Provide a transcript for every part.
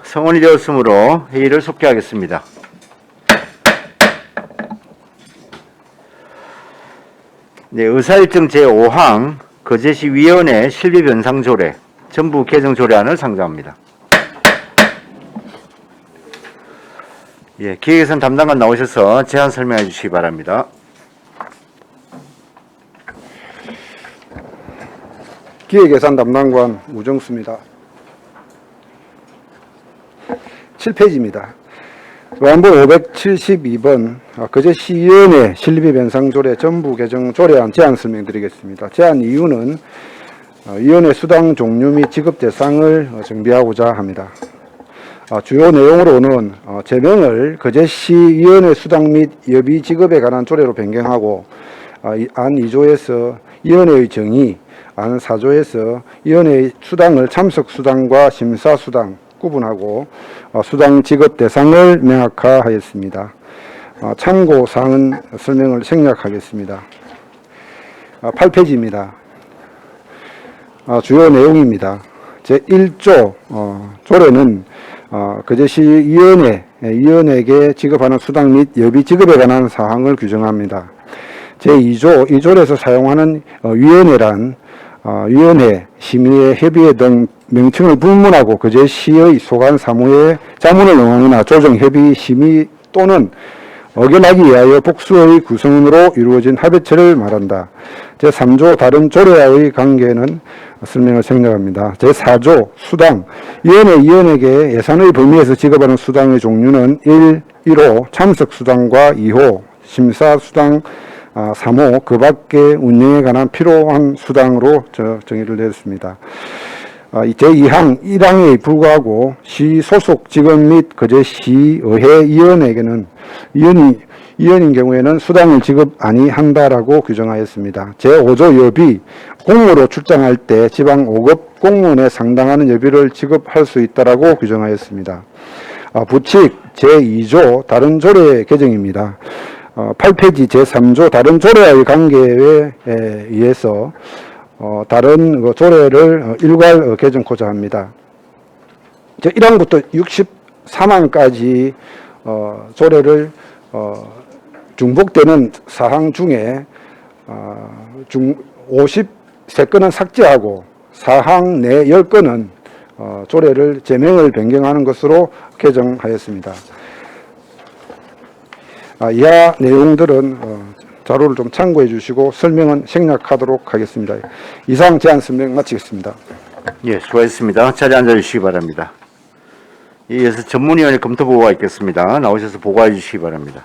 성원이 되었으므로 회의를 속개하겠습니다. 네, 의사일정 제5항 거제시위원회 실비변상조례 전부 개정조례안을 상정합니다. 예, 기획예산 담당관 나오셔서 제안 설명해 주시기 바랍니다. 기획예산 담당관 우정수입니다. 7페이지입니다. 의안부 572번 거제시위원회 실비변상조례 전부 개정 조례안 제안 설명드리겠습니다. 제안 이유는 위원회 수당 종류 및 지급 대상을 정비하고자 합니다. 주요 내용으로는 제명을 거제시위원회 수당 및 여비 지급에 관한 조례로 변경하고 안 2조에서 위원회의 정의, 안 4조에서 위원회의 수당을 참석수당과 심사수당 구분하고 수당 지급 대상을 명확화하였습니다. 참고사항은 설명을 생략하겠습니다. 8페이지입니다. 주요 내용입니다. 제1조 조례는 거제시위원회에게 지급하는 수당 및 여비 지급에 관한 사항을 규정합니다. 제2조 이 조례에서 사용하는 위원회란 위원회, 심의회, 협의회 등 명칭을 불문하고 거제시의 소관 사무에 자문을 응하거나 조정, 협의, 심의 또는 의결하기 위하여 복수의 구성원으로 이루어진 합의체를 말한다. 제3조 다른 조례와의 관계는 설명을 생략합니다. 제4조 수당 위원회에게 예산의 범위에서 지급하는 수당의 종류는 1호 참석수당과 2호 심사수당 3호 그 밖의 운영에 관한 필요한 수당으로 정의를 내렸습니다. 제2항 1항에 불과하고 시 소속 직원 및 거제시의회 위원에게는 위원인 경우에는 수당을 지급 아니한다라고 규정하였습니다. 제5조 여비 공무로 출장할 때 지방 5급 공무원에 상당하는 여비를 지급할 수 있다라고 규정하였습니다. 부칙 제2조 다른 조례 개정입니다. 8페이지 제3조 다른 조례와의 관계에 의해서 다른 조례를 일괄 개정코자 합니다. 1항부터 63항까지 조례를 중복되는 사항 중에 53건은 삭제하고 사항 내 10건은 조례를 제명을 변경하는 것으로 개정하였습니다. 이하 내용들은 자료를 좀 참고해 주시고 설명은 생략하도록 하겠습니다. 이상 제안 설명 마치겠습니다. 예, 수고하셨습니다. 자리에 앉아주시기 바랍니다. 이어서 전문위원회 검토 보고가 있겠습니다. 나오셔서 보고해 주시기 바랍니다.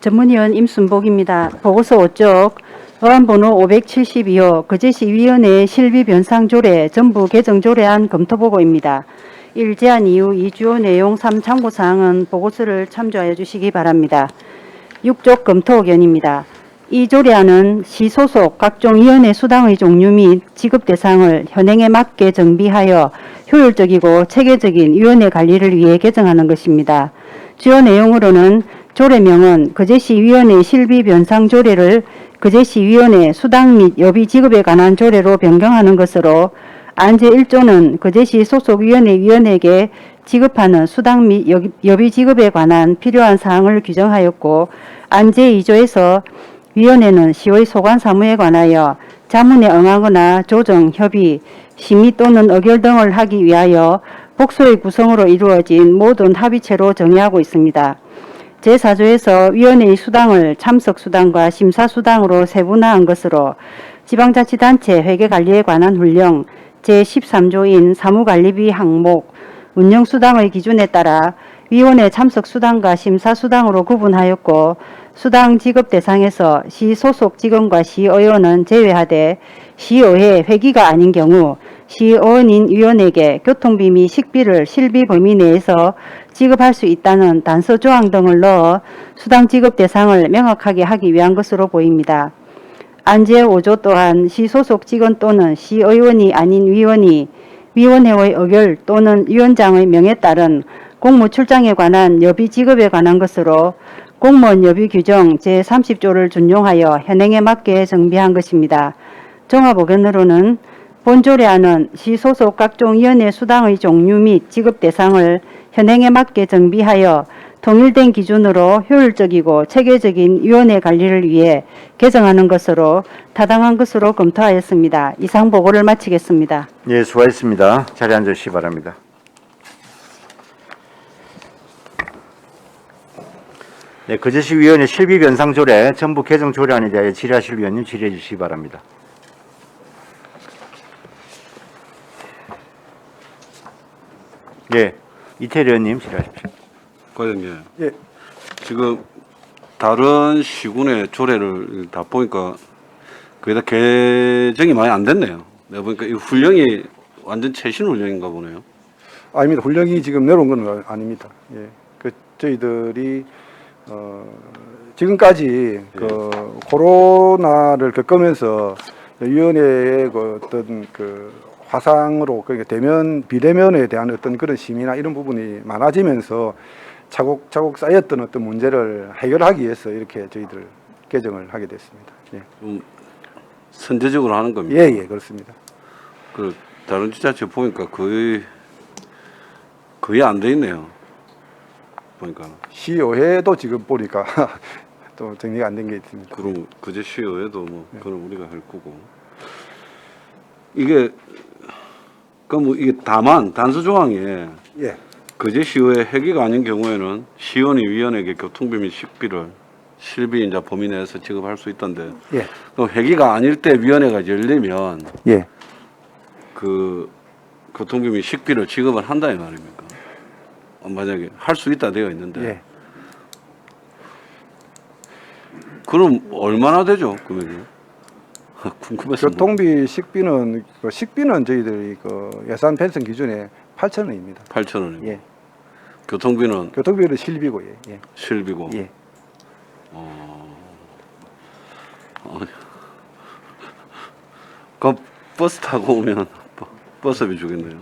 전문위원 임순복입니다. 보고서 5쪽 의안번호 572호 거제시위원회 실비변상조례 전부 개정조례안 검토보고입니다. 1. 제안 이후 2주요 내용 3. 참고사항은 보고서를 참조하여 주시기 바랍니다. 6쪽 검토 의견입니다. 이 조례안은 시소속 각종 위원회 수당의 종류 및 지급 대상을 현행에 맞게 정비하여 효율적이고 체계적인 위원회 관리를 위해 개정하는 것입니다. 주요 내용으로는 조례명은 거제시위원회 실비변상조례를 거제시위원회 수당 및 여비 지급에 관한 조례로 변경하는 것으로 안 제1조는 거제시 소속위원회 위원에게 지급하는 수당 및 여비 지급에 관한 필요한 사항을 규정하였고 안 제2조에서 위원회는 시의 소관 사무에 관하여 자문에 응하거나 조정, 협의, 심의 또는 의결 등을 하기 위하여 복수의 구성으로 이루어진 모든 합의체로 정의하고 있습니다. 제4조에서 위원회의 수당을 참석수당과 심사수당으로 세분화한 것으로 지방자치단체 회계관리에 관한 훈령 제13조인 사무관리비 항목 운영수당의 기준에 따라 위원회 참석수당과 심사수당으로 구분하였고 수당 지급 대상에서 시소속 직원과 시의원은 제외하되 시의회 회기가 아닌 경우 시의원인 위원에게 교통비 및 식비를 실비 범위 내에서 지급할 수 있다는 단서 조항 등을 넣어 수당 지급 대상을 명확하게 하기 위한 것으로 보입니다. 안 제5조 또한 시소속 직원 또는 시의원이 아닌 위원이 위원회의 의결 또는 위원장의 명에 따른 공무 출장에 관한 여비 지급에 관한 것으로 공무원 여비 규정 제30조를 준용하여 현행에 맞게 정비한 것입니다. 종합 의견으로는 본 조례안은 시 소속 각종 위원회 수당의 종류 및 지급 대상을 현행에 맞게 정비하여 통일된 기준으로 효율적이고 체계적인 위원회 관리를 위해 개정하는 것으로 타당한 것으로 검토하였습니다. 이상 보고를 마치겠습니다. 예, 수고하셨습니다. 자리에 앉으시기 바랍니다. 네, 거제시위원회 실비변상조례 전부 개정 조례안에 대하여 질의하실 위원님 질의해 주시기 바랍니다. 예, 이태리 의원님 질의하십시오. 과장님, 예. 지금 다른 시군의 조례를 다 보니까 거의 다 개정이 많이 안 됐네요. 내가 보니까 이 훈령이 완전 최신 훈령인가 보네요. 아닙니다. 훈령이 지금 내려온 건 아닙니다. 예. 저희들이 지금까지 그 코로나를 겪으면서 위원회의 그 어떤 그 화상으로 그러니까 대면 비대면에 대한 어떤 그런 심의나 이런 부분이 많아지면서 차곡차곡 쌓였던 어떤 문제를 해결하기 위해서 이렇게 저희들 개정을 하게 됐습니다. 예, 좀 선제적으로 하는 겁니다. 예, 예, 그렇습니다. 그 다른 지자체 보니까 거의 안 돼 있네요. 보니까 시의회도 지금 보니까 또 정리가 안 된 게 있습니다. 그럼 그제 시의회도 뭐 그럼 우리가 할 거고 이게 그뭐 이게 다만 단서 조항에 예, 그제 시의회 회기가 아닌 경우에는 시의원이 위원에게 교통비 및 식비를 실비인자 범위 내에서 지급할 수 있던데 예, 그럼 회기가 아닐 때 위원회가 열리면 예. 그 교통비 및 식비를 지급을 한다 이 말입니까? 만약에 할 수 있다 되어 있는데 예. 그럼 얼마나 되죠 금액이? 궁금해서 교통비 식비는 저희들이 그 예산 편성 기준에 8,000원입니다. 8,000원이고 예. 교통비는 교통비는 실비고 예. 예. 실비고 예. 그 버스 타고 오면 버스비 주겠네요.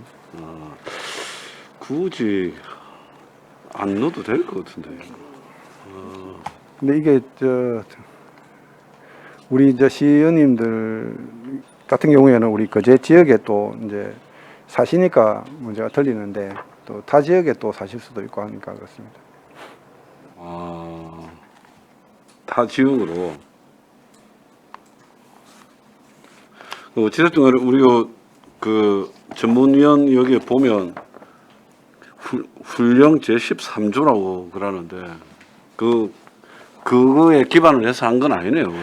굳이 안 넣어도 될 것 같은데. 근데 이게 우리 시의원님들 같은 경우에는 우리 거제 지역에 또 이제 사시니까 문제가 들리는데 또 타 지역에 또 사실 수도 있고 하니까 그렇습니다. 타 지역으로. 어찌됐든 우리 그 전문위원 여기에 보면 훈령 제13조라고 그러는데 그거에 기반을 해서 한 건 아니네요. 그럼.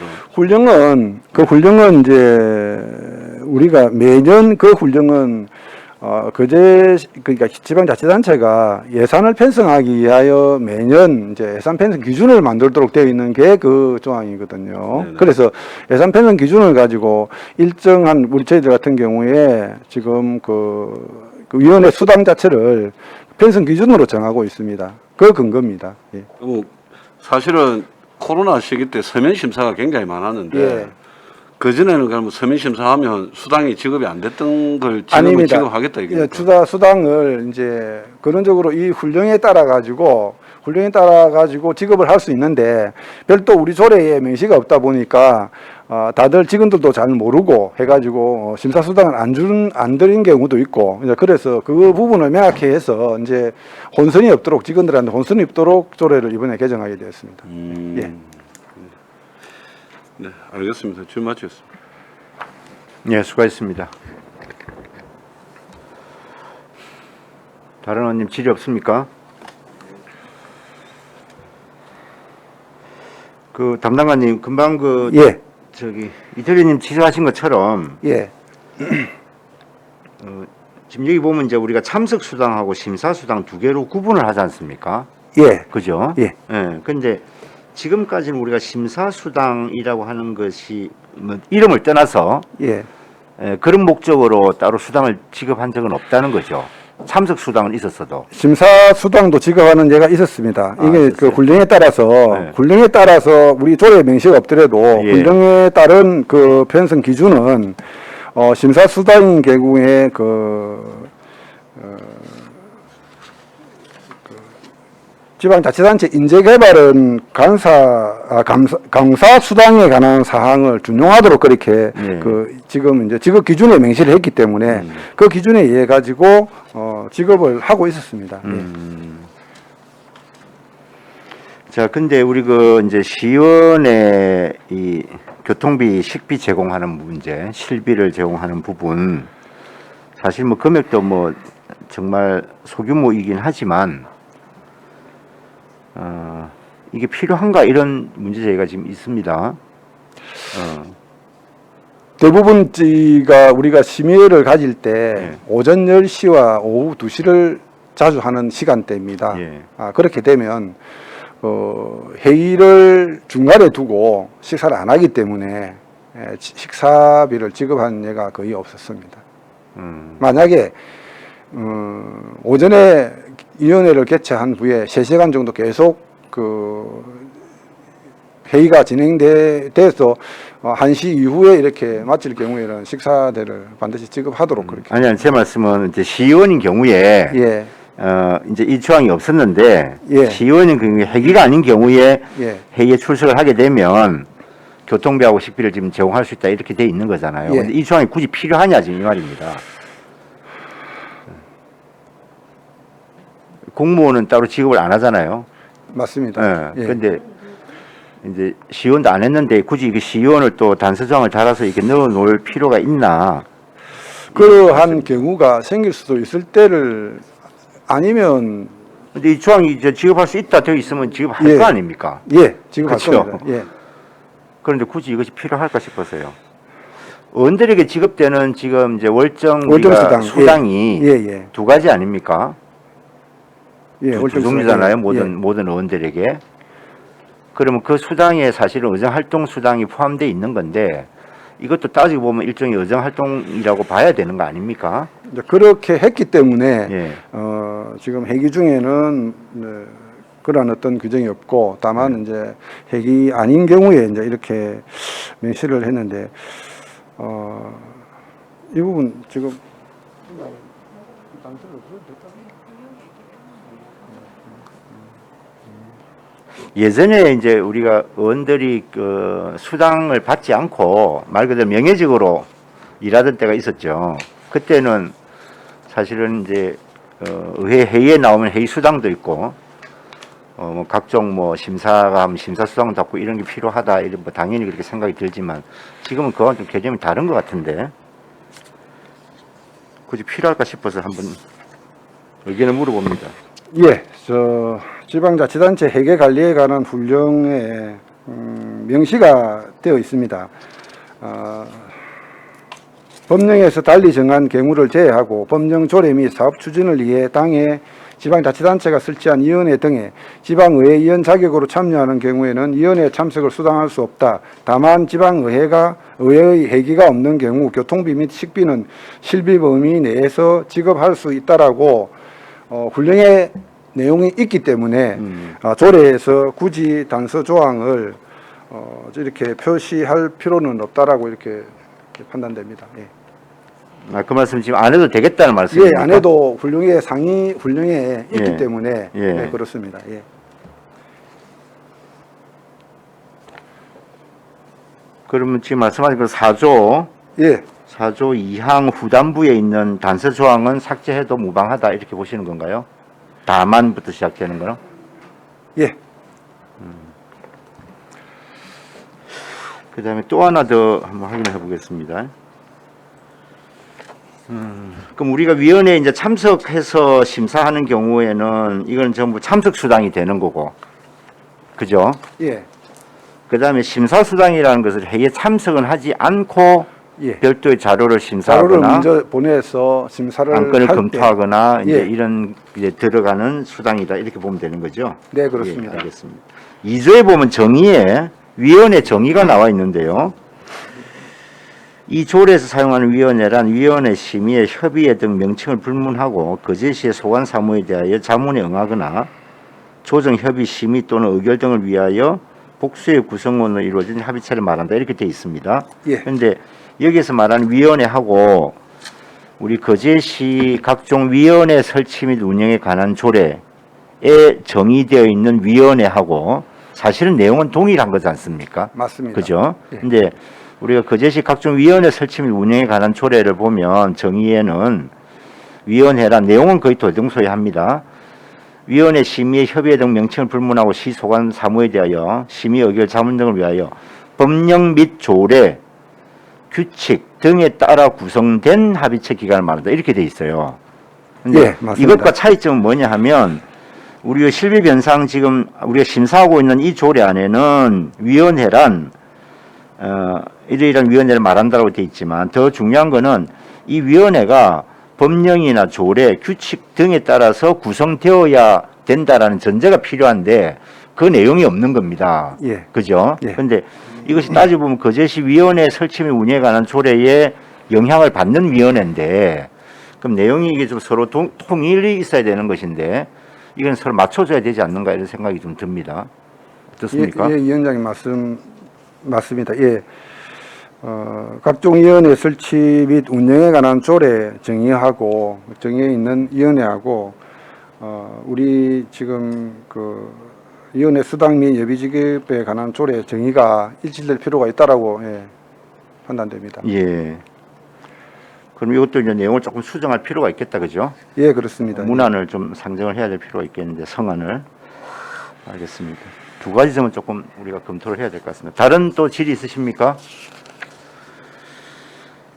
훈령은 이제 우리가 매년 그 훈령은 그러니까 지방자치단체가 예산을 편성하기 위하여 매년 이제 예산 편성 기준을 만들도록 되어 있는 게 그 조항이거든요. 네네. 그래서 예산 편성 기준을 가지고 일정한 우리 저희들 같은 경우에 지금 그 위원회 수당 자체를 편성 기준으로 정하고 있습니다. 그 근거입니다. 예. 사실은 코로나 시기 때 서면 심사가 굉장히 많았는데 예. 그 전에는 그러면 서면 심사하면 수당이 지급이 안 됐던 걸 지금은 지급하겠다 이게. 예, 수당을 이제 근원적으로 이 훈령에 따라 가지고 지급을 할 수 있는데 별도 우리 조례에 명시가 없다 보니까 다들 직원들도 잘 모르고 해가지고 심사 수당을 안 드린 경우도 있고 이제 그래서 그 부분을 명확히 해서 이제 혼선이 없도록 직원들한테 혼선이 없도록 조례를 이번에 개정하게 되었습니다. 예. 네, 알겠습니다. 질문 마치겠습니다. 예, 수고하셨습니다. 다른 의원님 질의 없습니까? 그 담당관님 금방 예. 이태리님 지적하신 것처럼 예. 지금 여기 보면 이제 우리가 참석 수당하고 심사 수당 두 개로 구분을 하지 않습니까? 예. 그죠? 예. 예. 근데 지금까지는 우리가 심사 수당이라고 하는 것이 뭐 이름을 떠나서 예. 그런 목적으로 따로 수당을 지급한 적은 없다는 거죠. 참석 수당은 있었어도. 심사 수당도 지급하는 예가 있었습니다. 이게 있었어요? 그 훈령에 따라서 우리 조례 명시가 없더라도 예. 훈령에 따른 그 편성 기준은 심사 수당인 경우에 지방자치단체 인재개발은 강사 수당에 관한 사항을 준용하도록 그렇게 예. 지금 이제 지급 기준에 명시를 했기 때문에 그 기준에 의해 가지고 지급을 하고 있었습니다. 자, 근데 우리 이제 시의원의 이 교통비, 식비 제공하는 문제, 실비를 제공하는 부분, 사실 뭐 금액도 뭐 정말 소규모이긴 하지만, 이게 필요한가 이런 문제 제기가 지금 있습니다. 대부분 우리가 심의를 가질 때 예. 오전 10시와 오후 2시를 자주 하는 시간대입니다. 예. 그렇게 되면 회의를 중간에 두고 식사를 안 하기 때문에 식사비를 지급한 예가 거의 없었습니다. 만약에 오전에 위원회를 개최한 후에 3시간 정도 계속 회의가 진행돼서 1시 이후에 이렇게 마칠 경우에는 식사대를 반드시 지급하도록 그렇게. 아니, 제 말씀은 이제 시의원인 경우에, 예. 이제 이 조항이 없었는데, 예. 시의원인 경우에 회기가 아닌 경우에 예. 회의에 출석을 하게 되면 교통비하고 식비를 지금 제공할 수 있다 이렇게 돼 있는 거잖아요. 예. 근데 이 조항이 굳이 필요하냐 지금 이 말입니다. 공무원은 따로 지급을 안 하잖아요. 맞습니다. 예. 근데 이제 시의원도 안 했는데 굳이 이게 시의원을 또 단서조항을 달아서 이렇게 넣어 놓을 필요가 있나? 그러한 경우가 생길 수도 있을 때를 아니면 근데 이 조항이 이제 지급할 수 있다 되어 있으면 지급할 예. 거 아닙니까? 지급할 그렇죠. 겁니다. 예. 그런데 굳이 이것이 필요할까 싶어서요. 의원들에게 지급되는 지금 이제 월정 월정 우리가 수당. 수당이 예. 두 가지 아닙니까? 예. 두 월정 종류잖아요. 수당. 모든 의원들에게. 그러면 그 수당에 사실은 의정활동 수당이 포함되어 있는 건데 이것도 따지고 보면 일종의 의정활동이라고 봐야 되는 거 아닙니까? 이제 그렇게 했기 때문에 예. 지금 회기 중에는 그러한 어떤 규정이 없고 다만 이제 회기 아닌 경우에 이제 이렇게 명시를 했는데 이 부분 지금 예전에 이제 우리가 의원들이 그 수당을 받지 않고 말 그대로 명예직으로 일하던 때가 있었죠. 그때는 사실은 이제 의회 회의에 나오면 회의 수당도 있고 뭐 각종 뭐 심사가 하면 심사 수당도 받고 이런 게 필요하다 이런 뭐 당연히 그렇게 생각이 들지만 지금은 그건 좀 개념이 다른 것 같은데 굳이 필요할까 싶어서 한번 의견을 물어봅니다. 예, 지방자치단체 회계 관리에 관한 훈령에 명시가 되어 있습니다. 법령에서 달리 정한 경우를 제외하고 법령 조례 및 사업 추진을 위해 당의 지방자치단체가 설치한 위원회 등에 지방의회위원 자격으로 참여하는 경우에는 위원회 참석을 수당할 수 없다. 다만 의회의 회기가 없는 경우 교통비 및 식비는 실비 범위 내에서 지급할 수 있다라고 훈령의 내용이 있기 때문에 조례에서 굳이 단서 조항을 이렇게 표시할 필요는 없다라고 이렇게 판단됩니다. 예. 그 말씀 지금 안 해도 되겠다는 말씀입니까? 예, 안 해도 상위 훈령에 있기 예. 때문에 예. 네, 그렇습니다. 예. 그러면 지금 말씀하신 그 4조 예. 4조 2항 후단부에 있는 단서 조항은 삭제해도 무방하다 이렇게 보시는 건가요? 다만부터 시작되는 거는? 예. 그 다음에 또 하나 더 한번 확인해 보겠습니다. 그럼 우리가 위원회에 이제 참석해서 심사하는 경우에는 이건 전부 참석 수당이 되는 거고, 그죠? 예. 그 다음에 심사 수당이라는 것을 회의에 참석은 하지 않고 예. 별도의 자료를 자료를 심사하거나 먼저 보내서 심사를 안건을 할 검토하거나 때. 이제 예. 이런 이제 들어가는 수당이다 이렇게 보면 되는 거죠. 네, 그렇습니다. 예, 알겠습니다. 2조에 보면 정의에 위원회 정의가 나와 있는데요. 이 조례에서 사용하는 위원회란 위원회 심의에 협의회 등 명칭을 불문하고 그 제시의 소관 사무에 대하여 자문에 응하거나 조정 협의 심의 또는 의결 등을 위하여 복수의 구성원으로 이루어진 합의체를 말한다 이렇게 되어 있습니다. 예. 그런데 여기서 말하는 위원회하고 우리 거제시 각종 위원회 설치 및 운영에 관한 조례 정의되어 있는 위원회하고 사실은 내용은 동일한 거지 않습니까? 맞습니다. 그죠? 예. 근데 우리가 거제시 각종 위원회 설치 및 운영에 관한 조례를 보면 정의에는 위원회란 내용은 거의 도등소이합니다. 위원회 심의 협의회 등 명칭을 불문하고 시 소관 사무에 대하여 심의 의결 자문 등을 위하여 법령 및 조례 규칙 등에 따라 구성된 합의체 기관을 말한다 이렇게 돼 있어요. 근데 예, 맞습니다. 이것과 차이점은 뭐냐 하면 우리가 실비 변상 지금 우리가 심사하고 있는 이 조례 안에는 위원회란 이러이러한 위원회를 말한다고 돼 있지만 더 중요한 거는 이 위원회가 법령이나 조례, 규칙 등에 따라서 구성되어야 된다라는 전제가 필요한데 그 내용이 없는 겁니다. 예. 그죠? 예. 근데 이것이 따져보면 거제시 위원회 설치 및 운영에 관한 조례에 영향을 받는 위원회인데 그럼 내용이 이게 좀 서로 통일이 있어야 되는 것인데 이건 서로 맞춰줘야 되지 않는가 이런 생각이 좀 듭니다. 어떻습니까? 예, 위원장님 맞습니다. 예. 각종 위원회 설치 및 운영에 관한 조례 정의하고 정의에 있는 위원회하고 우리 지금 그 위원회 수당 및 예비지급에 관한 조례 정의가 일치될 필요가 있다라고 판단됩니다. 예. 그럼 이것도 이제 내용을 조금 수정할 필요가 있겠다, 그죠? 예, 그렇습니다. 문안을 좀 상정을 해야 될 필요가 있겠는데 성안을 알겠습니다. 두 가지 점은 조금 우리가 검토를 해야 될 것 같습니다. 다른 또 질의 있으십니까?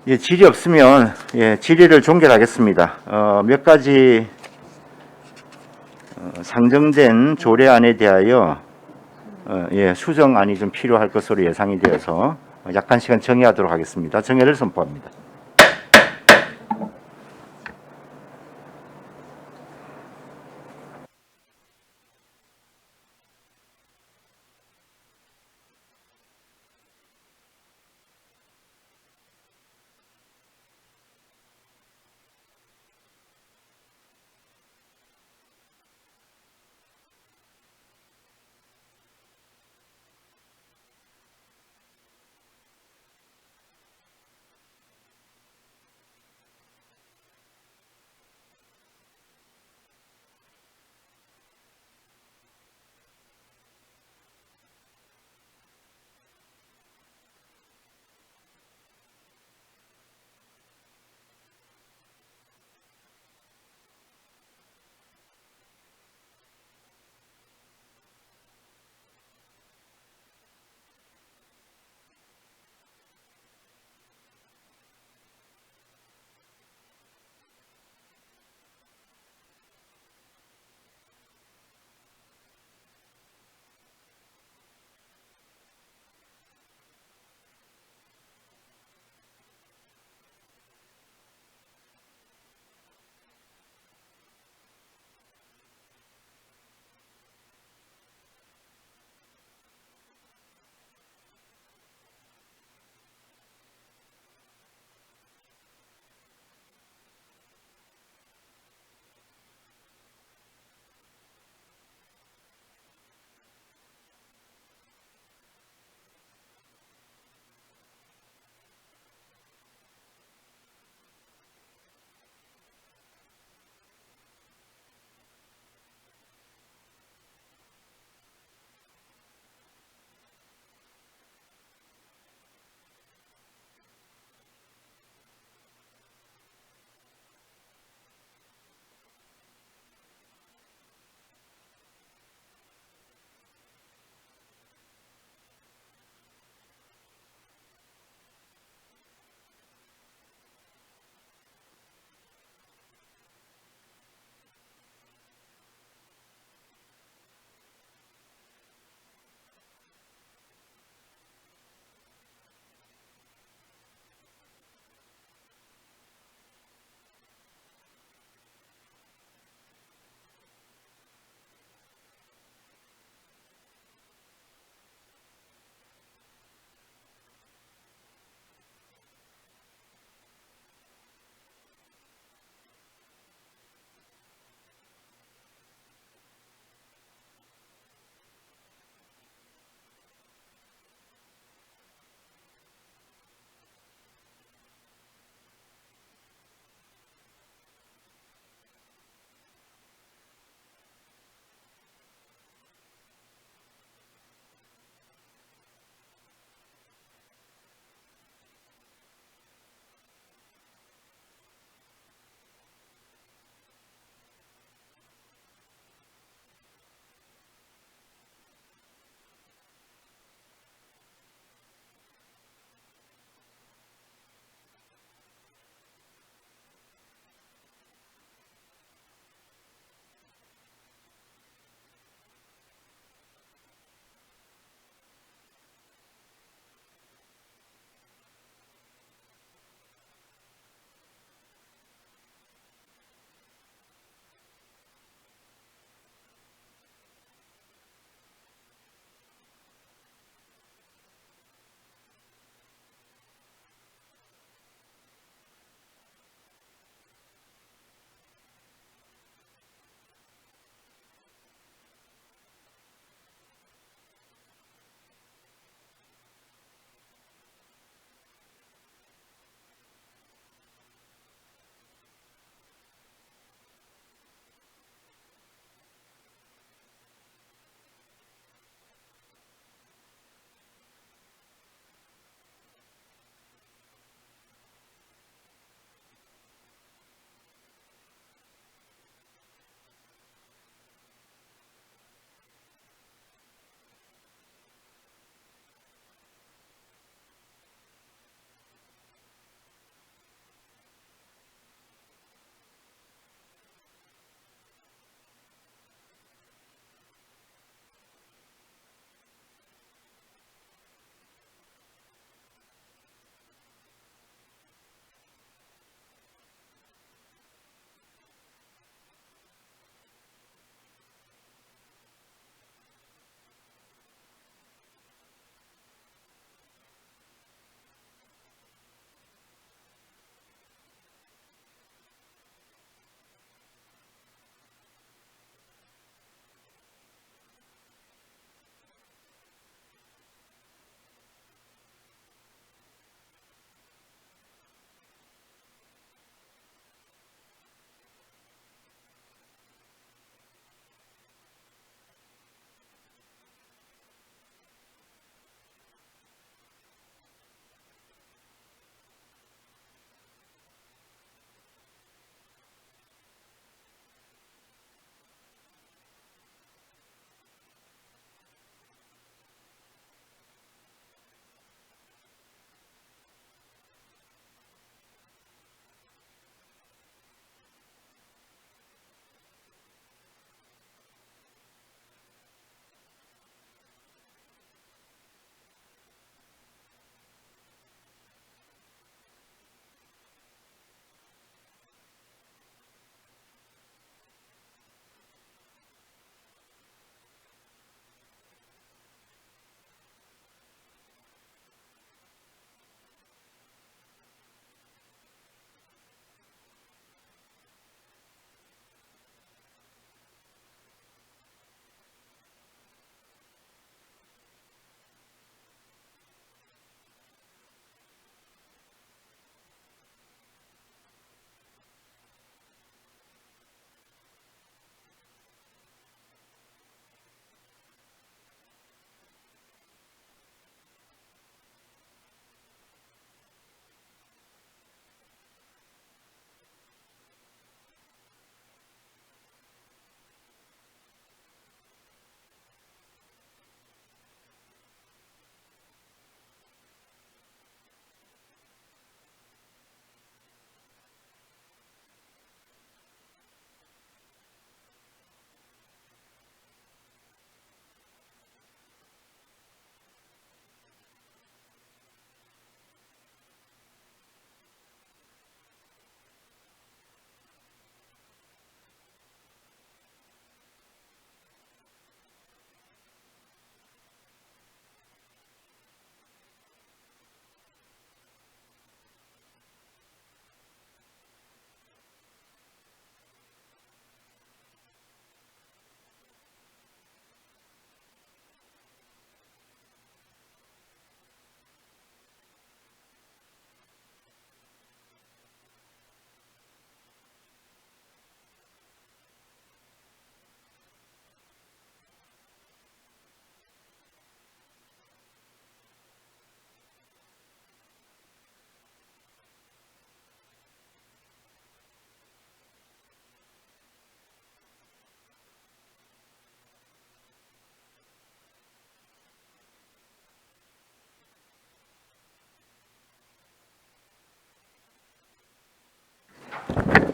예, 질의 없으면 질의를 종결하겠습니다. 몇 가지 상정된 조례안에 대하여 수정안이 좀 필요할 것으로 예상이 되어서 약한 시간 정의하도록 하겠습니다. 정의를 선포합니다.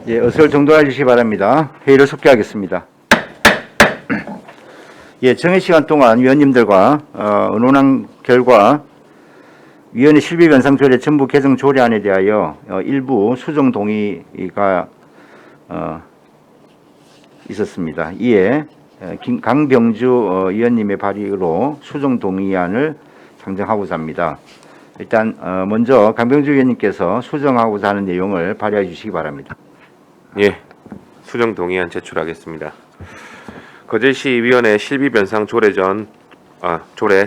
예, 어서 정돈해 주시기 바랍니다. 회의를 속개하겠습니다. 예, 정해 시간 동안 위원님들과 의논한 결과 위원회 실비 변상 조례 전부 개정 조례안에 대하여 일부 수정 동의가 있었습니다. 이에 강병주 위원님의 발의로 수정 동의안을 상정하고자 합니다. 일단 먼저 강병주 위원님께서 수정하고자 하는 내용을 발의해 주시기 바랍니다. 예, 수정 동의안 제출하겠습니다. 거제시위원회 실비변상 조례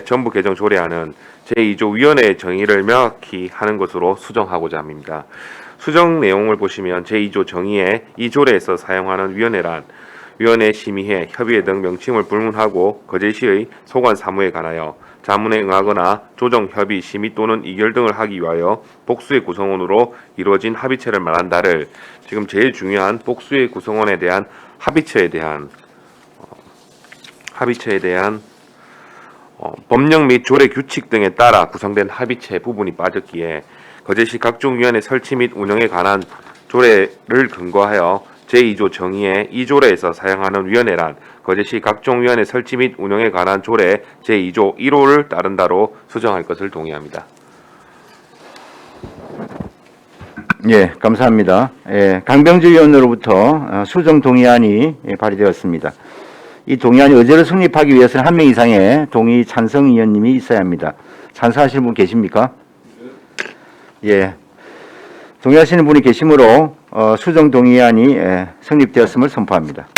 전부 개정 조례안은 제2조 위원회의 정의를 명확히 하는 것으로 수정하고자 합니다. 수정 내용을 보시면 제2조 정의에 이 조례에서 사용하는 위원회란 위원회 심의회, 협의회 등 명칭을 불문하고 거제시의 소관 사무에 관하여 자문에 응하거나 조정, 협의, 심의 또는 이결 등을 하기 위하여 복수의 구성원으로 이루어진 합의체를 말한다를 지금 제일 중요한 복수의 구성원에 대한 합의체에 대한 법령 및 조례 규칙 등에 따라 구성된 합의체 부분이 빠졌기에 거제시 각종 위원회 설치 및 운영에 관한 조례를 근거하여 제2조 정의에 이 조례에서 사용하는 위원회란 거제시 각종 위원회 설치 및 운영에 관한 조례 제2조 1호를 따른다로 수정할 것을 동의합니다. 예, 감사합니다. 예, 강병주 위원으로부터 수정 동의안이 발의되었습니다. 이 동의안이 의제로 성립하기 위해서는 한 명 이상의 동의 찬성 위원님이 있어야 합니다. 찬성하시는 분 계십니까? 예, 동의하시는 분이 계시므로 수정 동의안이 성립되었음을 선포합니다.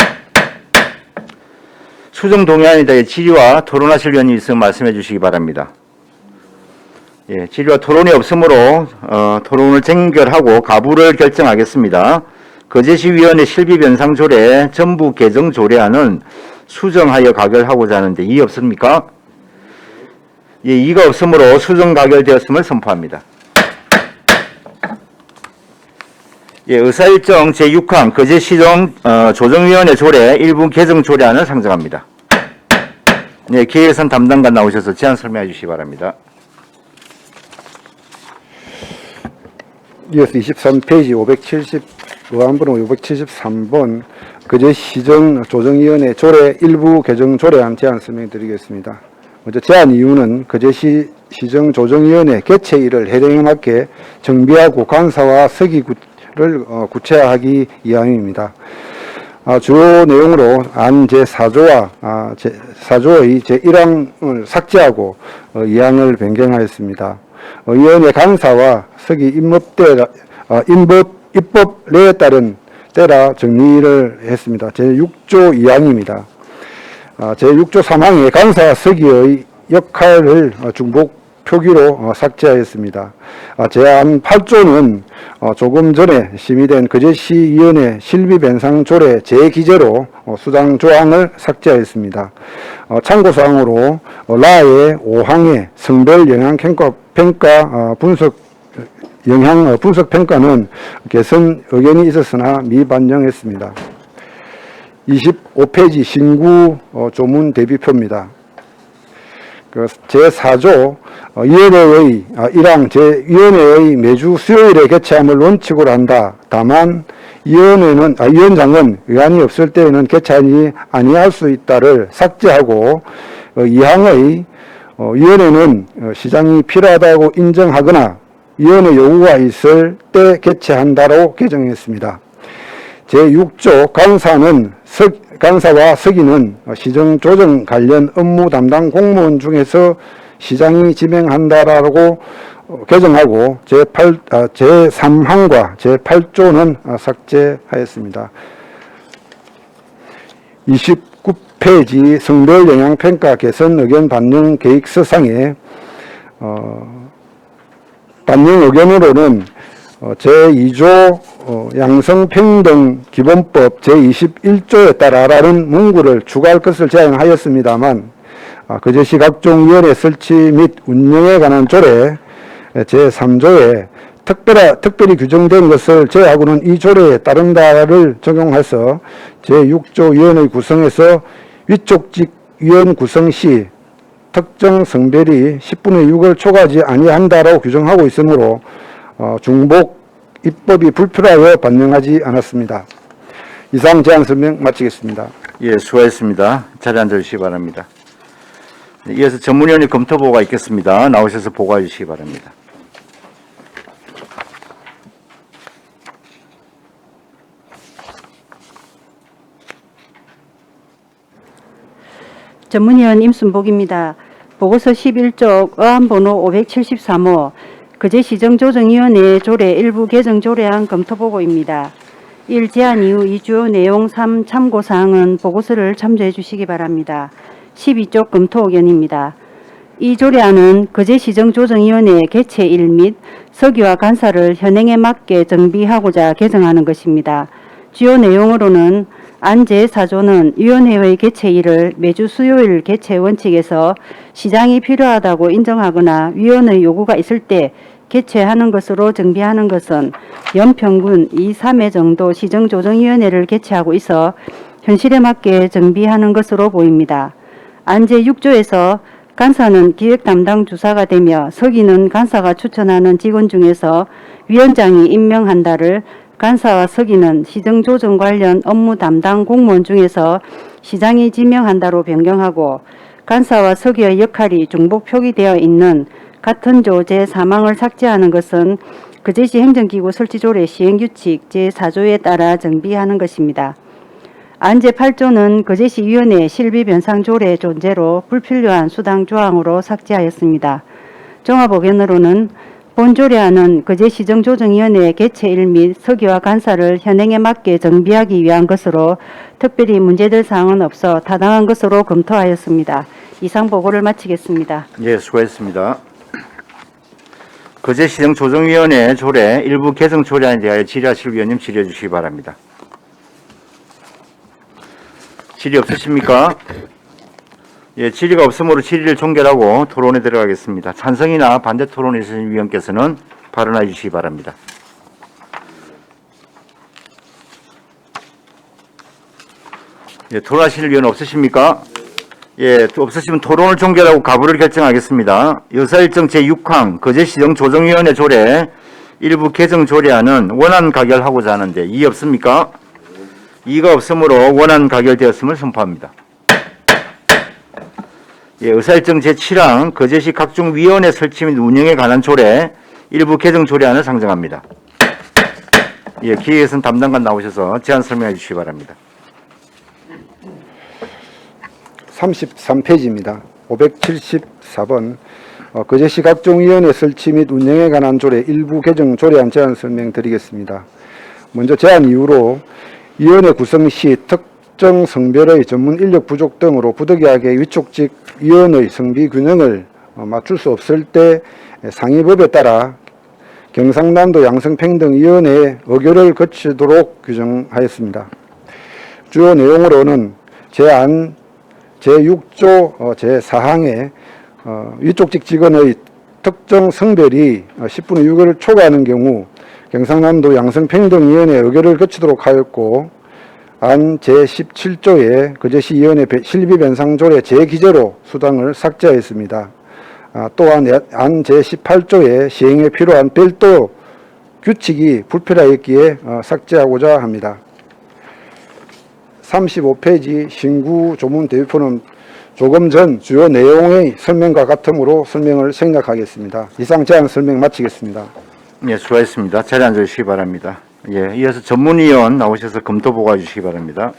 수정 동의안에 대해 질의와 토론하실 위원이 있으면 말씀해 주시기 바랍니다. 예, 질의와 토론이 없으므로 토론을 종결하고 가부를 결정하겠습니다. 거제시위원회 실비변상조례 전부 개정 조례안은 수정하여 가결하고자 하는데 이의 없습니까? 예, 이의가 없으므로 수정 가결되었음을 선포합니다. 예, 의사일정 제6항 거제시정 조정위원회 조례 일부 개정 조례안을 상정합니다. 예, 기획예산 담당관 나오셔서 제안 설명해 주시기 바랍니다. 이어서 23페이지 570 의안번호 573번 거제시정 조정위원회 조례 일부 개정 조례안 제안 설명드리겠습니다. 먼저 제안 이유는 거제시 시정 조정위원회 개최일을 해령에 맞게 정비하고 간사와 서기를 구체화하기 위함입니다. 주요 내용으로 안 제4조와 제4조의 제1항을 삭제하고 2항을 변경하였습니다. 위원회 간사와 서기 입법례에 따른 때라 정리를 했습니다. 제6조 2항입니다. 제6조 3항에 간사와 서기의 역할을 중복 표기로 삭제하였습니다. 제안 8조는 조금 전에 심의된 거제시위원회 실비변상조례 제2기재로 수당 조항을 삭제하였습니다. 참고사항으로 라의 5항의 성별 영향 평가 분석 평가는 개선 의견이 있었으나 미반영했습니다. 25페이지 신구 조문 대비표입니다. 제4조 위원회의 1항 위원회의 매주 수요일에 개최함을 원칙으로 한다. 다만 위원장은 의안이 없을 때에는 개최하지 아니할 수 있다를 삭제하고 2항의 위원회는 시장이 필요하다고 인정하거나 위원회 요구가 있을 때 개최한다로 개정했습니다. 제6조 간사와 서기는 시정 조정 관련 업무 담당 공무원 중에서 시장이 지명한다라고 개정하고 제3항과 제8조는 삭제하였습니다. 29페이지 성별 영향 평가 개선 의견 반영 계획서상에 반영 의견으로는 제2조 양성평등기본법 제21조에 따라라는 문구를 추가할 것을 제안하였습니다만 거제시 각종 위원회 설치 및 운영에 관한 조례 제3조에 특별히 규정된 것을 제외하고는 이 조례에 따른다를 적용해서 제6조 위원회 구성에서 위촉직 위원 구성 시 특정 성별이 10분의 6을 초과하지 아니한다라고 규정하고 있으므로 중복 입법이 불필요하여 반영하지 않았습니다. 이상 제안 설명 마치겠습니다. 예, 수고하셨습니다. 자리에 앉아주시기 바랍니다. 네, 이어서 전문위원회 검토보고가 있겠습니다. 나오셔서 보고해 주시기 바랍니다. 전문위원 임순복입니다. 보고서 11쪽 어안번호 573호 거제시정조정위원회 조례 일부 개정 조례안 검토보고입니다. 1. 제안 이후 2주 내용 3 참고사항은 보고서를 참조해 주시기 바랍니다. 12쪽 검토 의견입니다. 이 조례안은 거제시정조정위원회 개최 일 및 서기와 간사를 현행에 맞게 정비하고자 개정하는 것입니다. 주요 내용으로는 안 제4조는 위원회의 개최일을 매주 수요일 개최 원칙에서 시장이 필요하다고 인정하거나 위원의 요구가 있을 때 개최하는 것으로 정비하는 것은 연평균 2, 3회 정도 시정조정위원회를 개최하고 있어 현실에 맞게 정비하는 것으로 보입니다. 안 제6조에서 간사는 기획 담당 주사가 되며 서기는 간사가 추천하는 직원 중에서 위원장이 임명한다를 간사와 서기는 시정조정 관련 업무 담당 공무원 중에서 시장이 지명한다로 변경하고 간사와 서기의 역할이 중복 표기되어 있는 같은 조 제4망을 삭제하는 것은 거제시 행정기구 설치조례 시행규칙 제4조에 따라 정비하는 것입니다. 안 제8조는 거제시위원회 실비변상조례 존재로 불필요한 수당 조항으로 삭제하였습니다. 종합의견으로는 본 조례안은 거제시정조정위원회 개최일 및 서기와 간사를 현행에 맞게 정비하기 위한 것으로 특별히 문제될 사항은 없어 타당한 것으로 검토하였습니다. 이상 보고를 마치겠습니다. 예, 수고했습니다. 거제시정조정위원회 조례 일부 개정 조례안에 대하여 질의하실 위원님 질의해 주시기 바랍니다. 질의 없으십니까? 예, 질의가 없으므로 질의를 종결하고 토론에 들어가겠습니다. 찬성이나 반대 토론에 있으신 위원께서는 발언해 주시기 바랍니다. 예, 토론하실 위원 없으십니까? 예, 없으시면 토론을 종결하고 가부를 결정하겠습니다. 여사일정 제6항 거제시정조정위원회 조례 일부 개정 조례안은 원안 가결하고자 하는데 이의 없습니까? 이의가 없으므로 원안 가결되었음을 선포합니다. 예, 의사일정 제7항 거제시 각종 위원회 설치 및 운영에 관한 조례 일부 개정 조례안을 상정합니다. 예, 기획예산 담당관 나오셔서 제안 설명해 주시기 바랍니다. 33페이지입니다. 574번 거제시 각종 위원회 설치 및 운영에 관한 조례 일부 개정 조례안 제안 설명드리겠습니다. 먼저 제안 이후로 위원회 구성 시 특정 성별의 전문 인력 부족 등으로 부득이하게 위촉직 위원의 성비 균형을 맞출 수 없을 때 상위법에 따라 경상남도 양성평등위원회의 의결을 거치도록 규정하였습니다. 주요 내용으로는 제안 제6조 제4항에 위촉직 직원의 특정 성별이 10분의 6을 초과하는 경우 경상남도 양성평등위원회 의결을 거치도록 하였고 안 제17조에 거제시위원회 실비변상조례 제 기재로 수당을 삭제하였습니다. 또한 안 제18조에 시행에 필요한 별도 규칙이 불필요하였기에 삭제하고자 합니다. 35페이지 신구 조문 대표는 조금 전 주요 내용의 설명과 같으므로 설명을 생략하겠습니다. 이상 제안 설명 마치겠습니다. 예, 수고하셨습니다. 자리에 앉아주시기 바랍니다. 예, 이어서 전문위원 나오셔서 검토 보고해 주시기 바랍니다.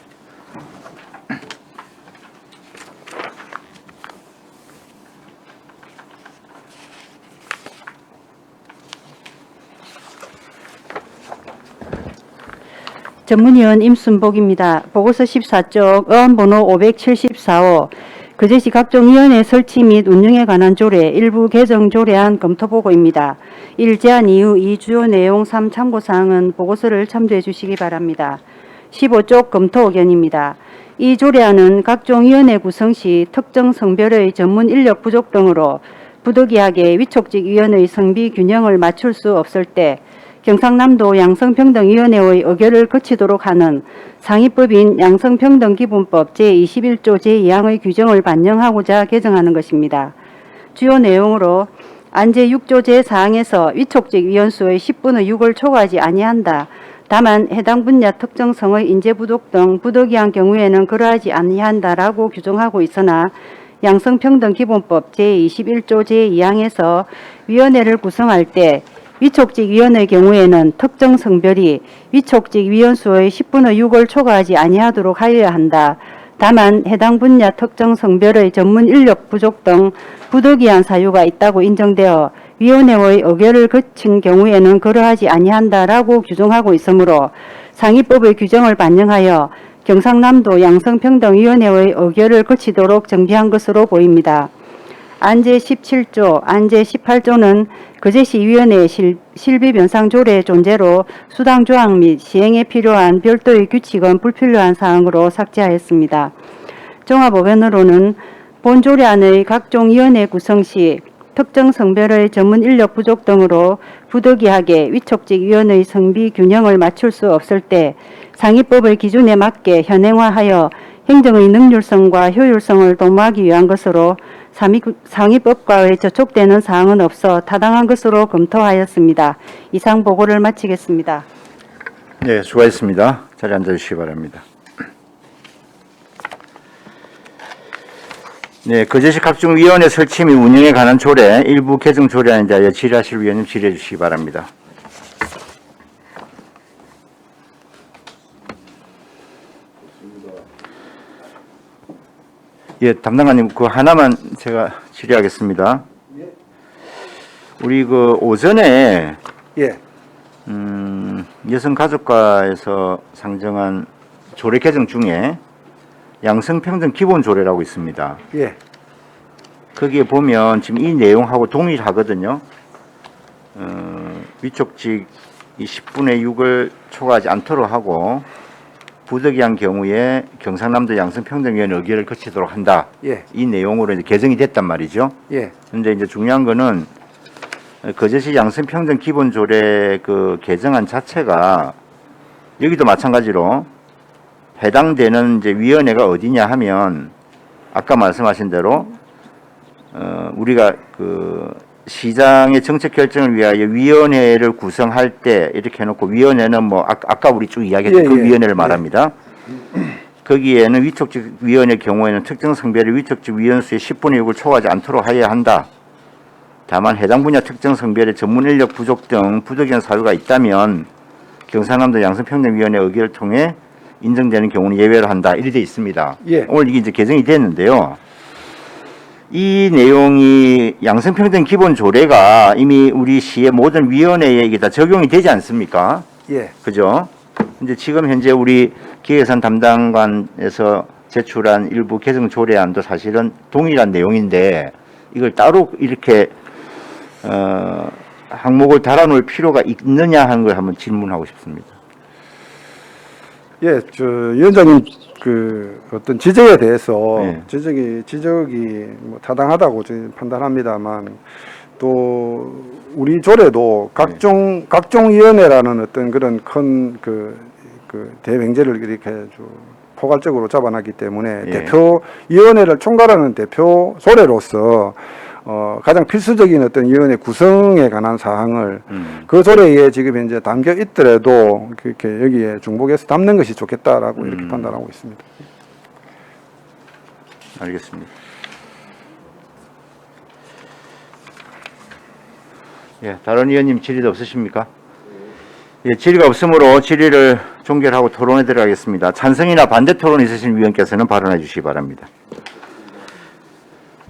전문위원 임순복입니다. 보고서 14쪽 어안번호 574호 거제시 각종 위원회 설치 및 운영에 관한 조례 일부 개정 조례안 검토보고입니다. 1. 제안 이후 2 주요 내용 3 참고사항은 보고서를 참조해 주시기 바랍니다. 15쪽 검토 의견입니다. 이 조례안은 각종 위원회 구성 시 특정 성별의 전문 인력 부족 등으로 부득이하게 위촉직 위원의 성비 균형을 맞출 수 없을 때 경상남도 양성평등위원회의 의결을 거치도록 하는 상위법인 양성평등기본법 제21조 제2항의 규정을 반영하고자 개정하는 것입니다. 주요 내용으로 안제 6조 제4항에서 위촉직 위원수의 10분의 6을 초과하지 아니한다. 다만 해당 분야 특정성의 인재부족 등 부득이한 경우에는 그러하지 아니한다라고 규정하고 있으나 양성평등기본법 제21조 제2항에서 위원회를 구성할 때 위촉직 위원의 경우에는 특정 성별이 위촉직 위원수의 10분의 6을 초과하지 아니하도록 하여야 한다. 다만 해당 분야 특정 성별의 전문 인력 부족 등 부득이한 사유가 있다고 인정되어 위원회의 의결을 거친 경우에는 그러하지 아니한다라고 규정하고 있으므로 상위법의 규정을 반영하여 경상남도 양성평등위원회의 의결을 거치도록 정비한 것으로 보입니다. 안제 17조, 안제 18조는 거제시위원회의 실비변상 조례의 존재로 수당 조항 및 시행에 필요한 별도의 규칙은 불필요한 사항으로 삭제하였습니다. 종합의견으로는 본 조례안의 각종 위원회 구성 시 특정 성별의 전문 인력 부족 등으로 부득이하게 위촉직 위원의 성비 균형을 맞출 수 없을 때 상위법의 기준에 맞게 현행화하여 행정의 능률성과 효율성을 도모하기 위한 것으로 상위법과의 저촉되는 사항은 없어 타당한 것으로 검토하였습니다. 이상 보고를 마치겠습니다. 네, 수고하셨습니다. 자리에 앉아주시기 바랍니다. 네, 거제시 각종 위원회 설치 및 운영에 관한 조례 일부 개정 조례안에 대하여 질의하실 위원님 질의해 주시기 바랍니다. 예, 담당관님 그 하나만 제가 질의하겠습니다. 우리 그 오전에 예, 여성가족과에서 상정한 조례 개정 중에 양성평등 기본조례라고 있습니다. 예, 거기에 보면 지금 이 내용하고 동일하거든요. 위촉직 10분의 6을 초과하지 않도록 하고 부득이한 경우에 경상남도 양성평등위원회 의결을 거치도록 한다. 예, 이 내용으로 이제 개정이 됐단 말이죠. 예, 그런데 이제 중요한 거는 거제시 양성평등 기본조례 그 개정안 자체가 여기도 마찬가지로 해당되는 이제 위원회가 어디냐 하면 아까 말씀하신 대로 우리가 그 시장의 정책 결정을 위하여 위원회를 구성할 때 이렇게 해놓고 위원회는 뭐 아까 우리 쭉 이야기했던 예, 그 예, 위원회를 말합니다. 거기에는 위촉직 위원회 경우에는 특정 성별의 위촉직 위원수의 10분의 6을 초과하지 않도록 하여야 한다. 다만 해당 분야 특정 성별의 전문 인력 부족 등 부득이한 사유가 있다면 경상남도 양성평등위원회 의결을 통해 인정되는 경우는 예외로 한다. 이렇게 돼 있습니다. 예. 오늘 이게 이제 개정이 됐는데요. 이 내용이 양성평등 기본조례가 이미 우리 시의 모든 위원회에 이게 다 적용이 되지 않습니까? 예, 그죠? 이제 지금 현재 우리 기획예산 담당관에서 제출한 일부 개정 조례안도 사실은 동일한 내용인데 이걸 따로 이렇게 항목을 달아놓을 필요가 있느냐 하는 걸 한번 질문하고 싶습니다. 예, 위원장님 그 어떤 지적에 대해서 네. 지적이 뭐 타당하다고 저는 판단합니다만 또 우리 조례도 각종 위원회라는 어떤 그런 큰 그 대명제를 이렇게 포괄적으로 잡아놨기 때문에 예. 대표 위원회를 총괄하는 대표 조례로서 가장 필수적인 어떤 위원회 구성에 관한 사항을 그 조례에 지금 현재 담겨 있더라도 그렇게 여기에 중복해서 담는 것이 좋겠다라고 이렇게 판단하고 있습니다. 알겠습니다. 예, 다른 의원님 질의도 없으십니까? 예, 질의가 없으므로 질의를 종결하고 토론에 들어가겠습니다. 찬성이나 반대 토론 있으신 위원께서는 발언해 주시기 바랍니다.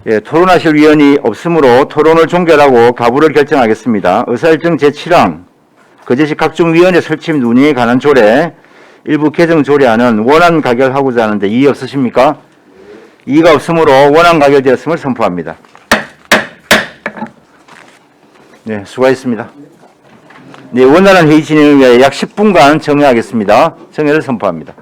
예, 토론하실 위원이 없으므로 토론을 종결하고 가부를 결정하겠습니다. 의사일정 제7항 거제시 각종 위원회 설치 및 운영에 관한 조례 일부 개정 조례안은 원안 가결하고자 하는데 이의 없으십니까? 이의가 없으므로 원안 가결되었음을 선포합니다. 네, 수고하셨습니다. 네, 원활한 회의 진행을 위하여 약 10분간 정회하겠습니다. 정회를 선포합니다.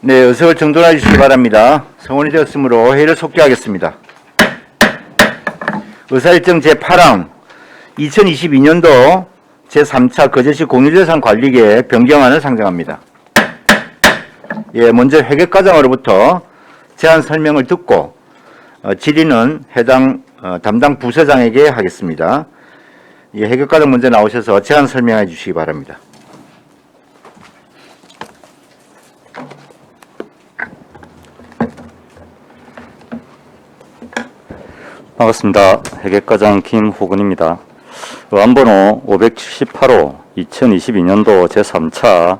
네, 의석을 정돈해 주시기 바랍니다. 성원이 되었으므로 회의를 속기하겠습니다. 의사일정 제8항 2022년도 제3차 거제시 공유재산 관리계획 변경안을 상정합니다. 예, 먼저 회계과장으로부터 제안 설명을 듣고 질의는 해당 담당 부서장에게 하겠습니다. 예, 회계과장 먼저 나오셔서 제안 설명해 주시기 바랍니다. 반갑습니다. 회계과장 김호근입니다. 의안번호 578호 2022년도 제3차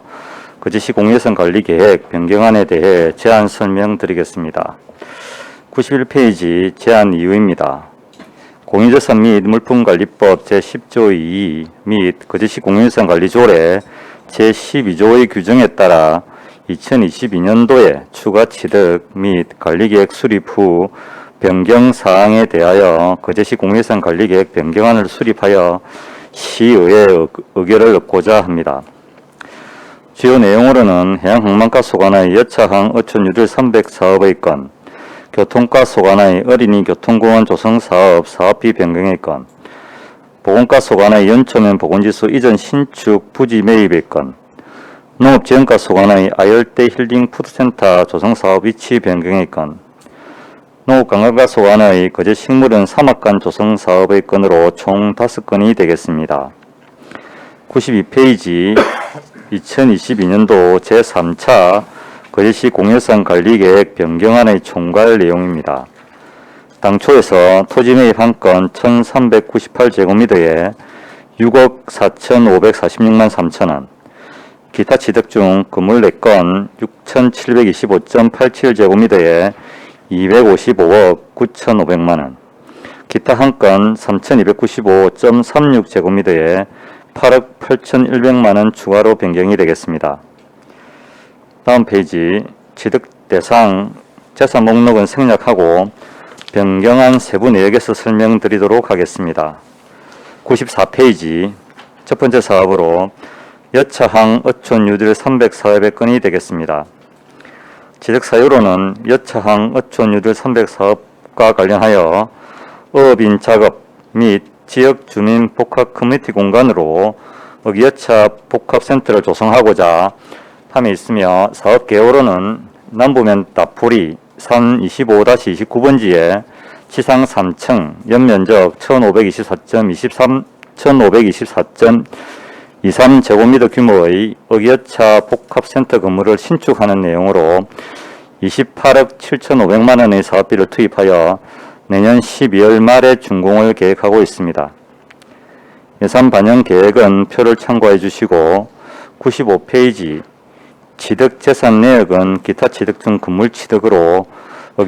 거제시 공유예산 관리계획 변경안에 대해 제안 설명드리겠습니다. 91페이지 제안 이유입니다. 공유재산 및 물품관리법 제10조 2 및 거제시 공유예산 관리조례 제12조의 규정에 따라 2022년도에 추가 취득 및 관리계획 수립 후 변경 사항에 대하여 거제시 공유예산 관리계획 변경안을 수립하여 시의회의 의결을 얻고자 합니다. 주요 내용으로는 해양항만가소 관하의 여차항 어촌유들 300사업의 건, 교통가소 관하의 어린이 교통공원 조성사업 사업비 변경의 건, 보건가소 관하의 연초면 보건지수 이전 신축 부지 매입의 건, 농업지원가소 관하의 아열대 힐링 푸드센터 조성사업 위치 변경의 건, 농업관광가소 관하의 거제 식물원 사막간 조성사업의 건으로 총 5건이 되겠습니다. 92페이지 2022년도 제3차 거제시 공유예산 관리계획 변경안의 총괄 내용입니다. 당초에서 토지 매입 한 건 1398제곱미터에 6억 4546만 3천원, 기타 취득 중 건물 4건 6725.87제곱미터에 255억 9,500만원, 기타 한 건 3,295.36제곱미터에 8억 8,100만원 추가로 변경이 되겠습니다. 다음 페이지 취득 대상 재산 목록은 생략하고 변경안 세부 내역에서 설명드리도록 하겠습니다. 94페이지 첫 번째 사업으로 여차항 어촌 유들 300사업의 건이 되겠습니다. 취득 사유로는 여차항 어촌 유들 300사업과 관련하여 어업인 작업 및 지역 주민 복합 커뮤니티 공간으로 여차 복합센터를 조성하고자 함에 있으며 사업 개요로는 남부면 따풀이 산 25-29번지에 지상 3층 연면적 1524.23제곱미터 규모의 여차 복합센터 건물을 신축하는 내용으로 28억 7,500만원의 사업비를 투입하여 내년 12월 말에 준공을 계획하고 있습니다. 예산 반영 계획은 표를 참고해 주시고 95페이지 취득 재산 내역은 기타 취득 중 건물 취득으로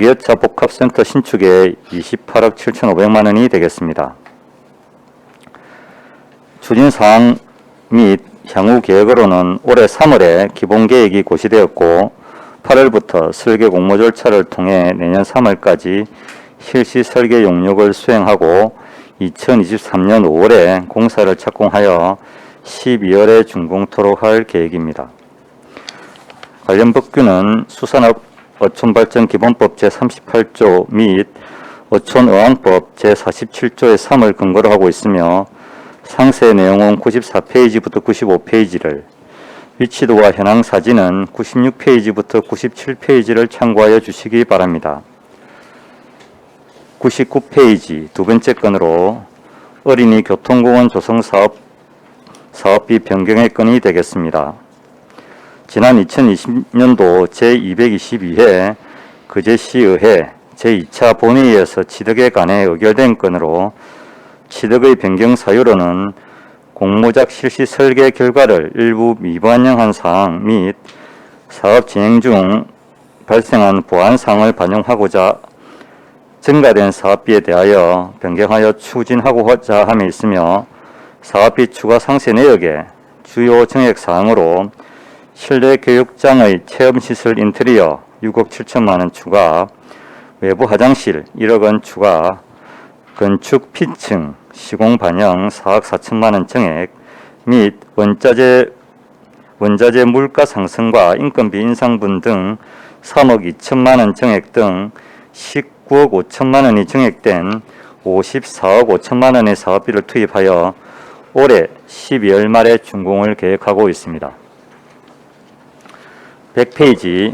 여차 복합센터 신축에 28억 7,500만원이 되겠습니다. 추진사항 및 향후 계획으로는 올해 3월에 기본계획이 고시되었고 8월부터 설계 공모 절차를 통해 내년 3월까지 실시 설계 용역을 수행하고 2023년 5월에 공사를 착공하여 12월에 준공토록 할 계획입니다. 관련 법규는 수산업 어촌발전기본법 제38조 및 어촌어항법 제47조의 3을 근거로 하고 있으며 상세 내용은 94페이지부터 95페이지를, 위치도와 현황 사진은 96페이지부터 97페이지를 참고하여 주시기 바랍니다. 99페이지 두 번째 건으로 어린이 교통공원 조성 사업비 변경의 건이 되겠습니다. 지난 2020년도 제222회 거제시의회 제2차 본회의에서 취득에 관해 의결된 건으로 취득의 변경 사유로는 공모작 실시 설계 결과를 일부 미반영한 사항 및 사업 진행 중 발생한 보안 사항을 반영하고자 증가된 사업비에 대하여 변경하여 추진하고자 함에 있으며 사업비 추가 상세 내역의 주요 정액 사항으로 실내 교육장의 체험시설 인테리어 6억 7천만원 추가, 외부 화장실 1억원 추가, 건축 피층 시공 반영 4억 4천만원 정액 및 원자재 물가 상승과 인건비 인상분 등 3억 2천만 원 정액 등 19억 5천만 원이 정액된 54억 5천만 원의 사업비를 투입하여 올해 12월 말에 준공을 계획하고 있습니다. 100페이지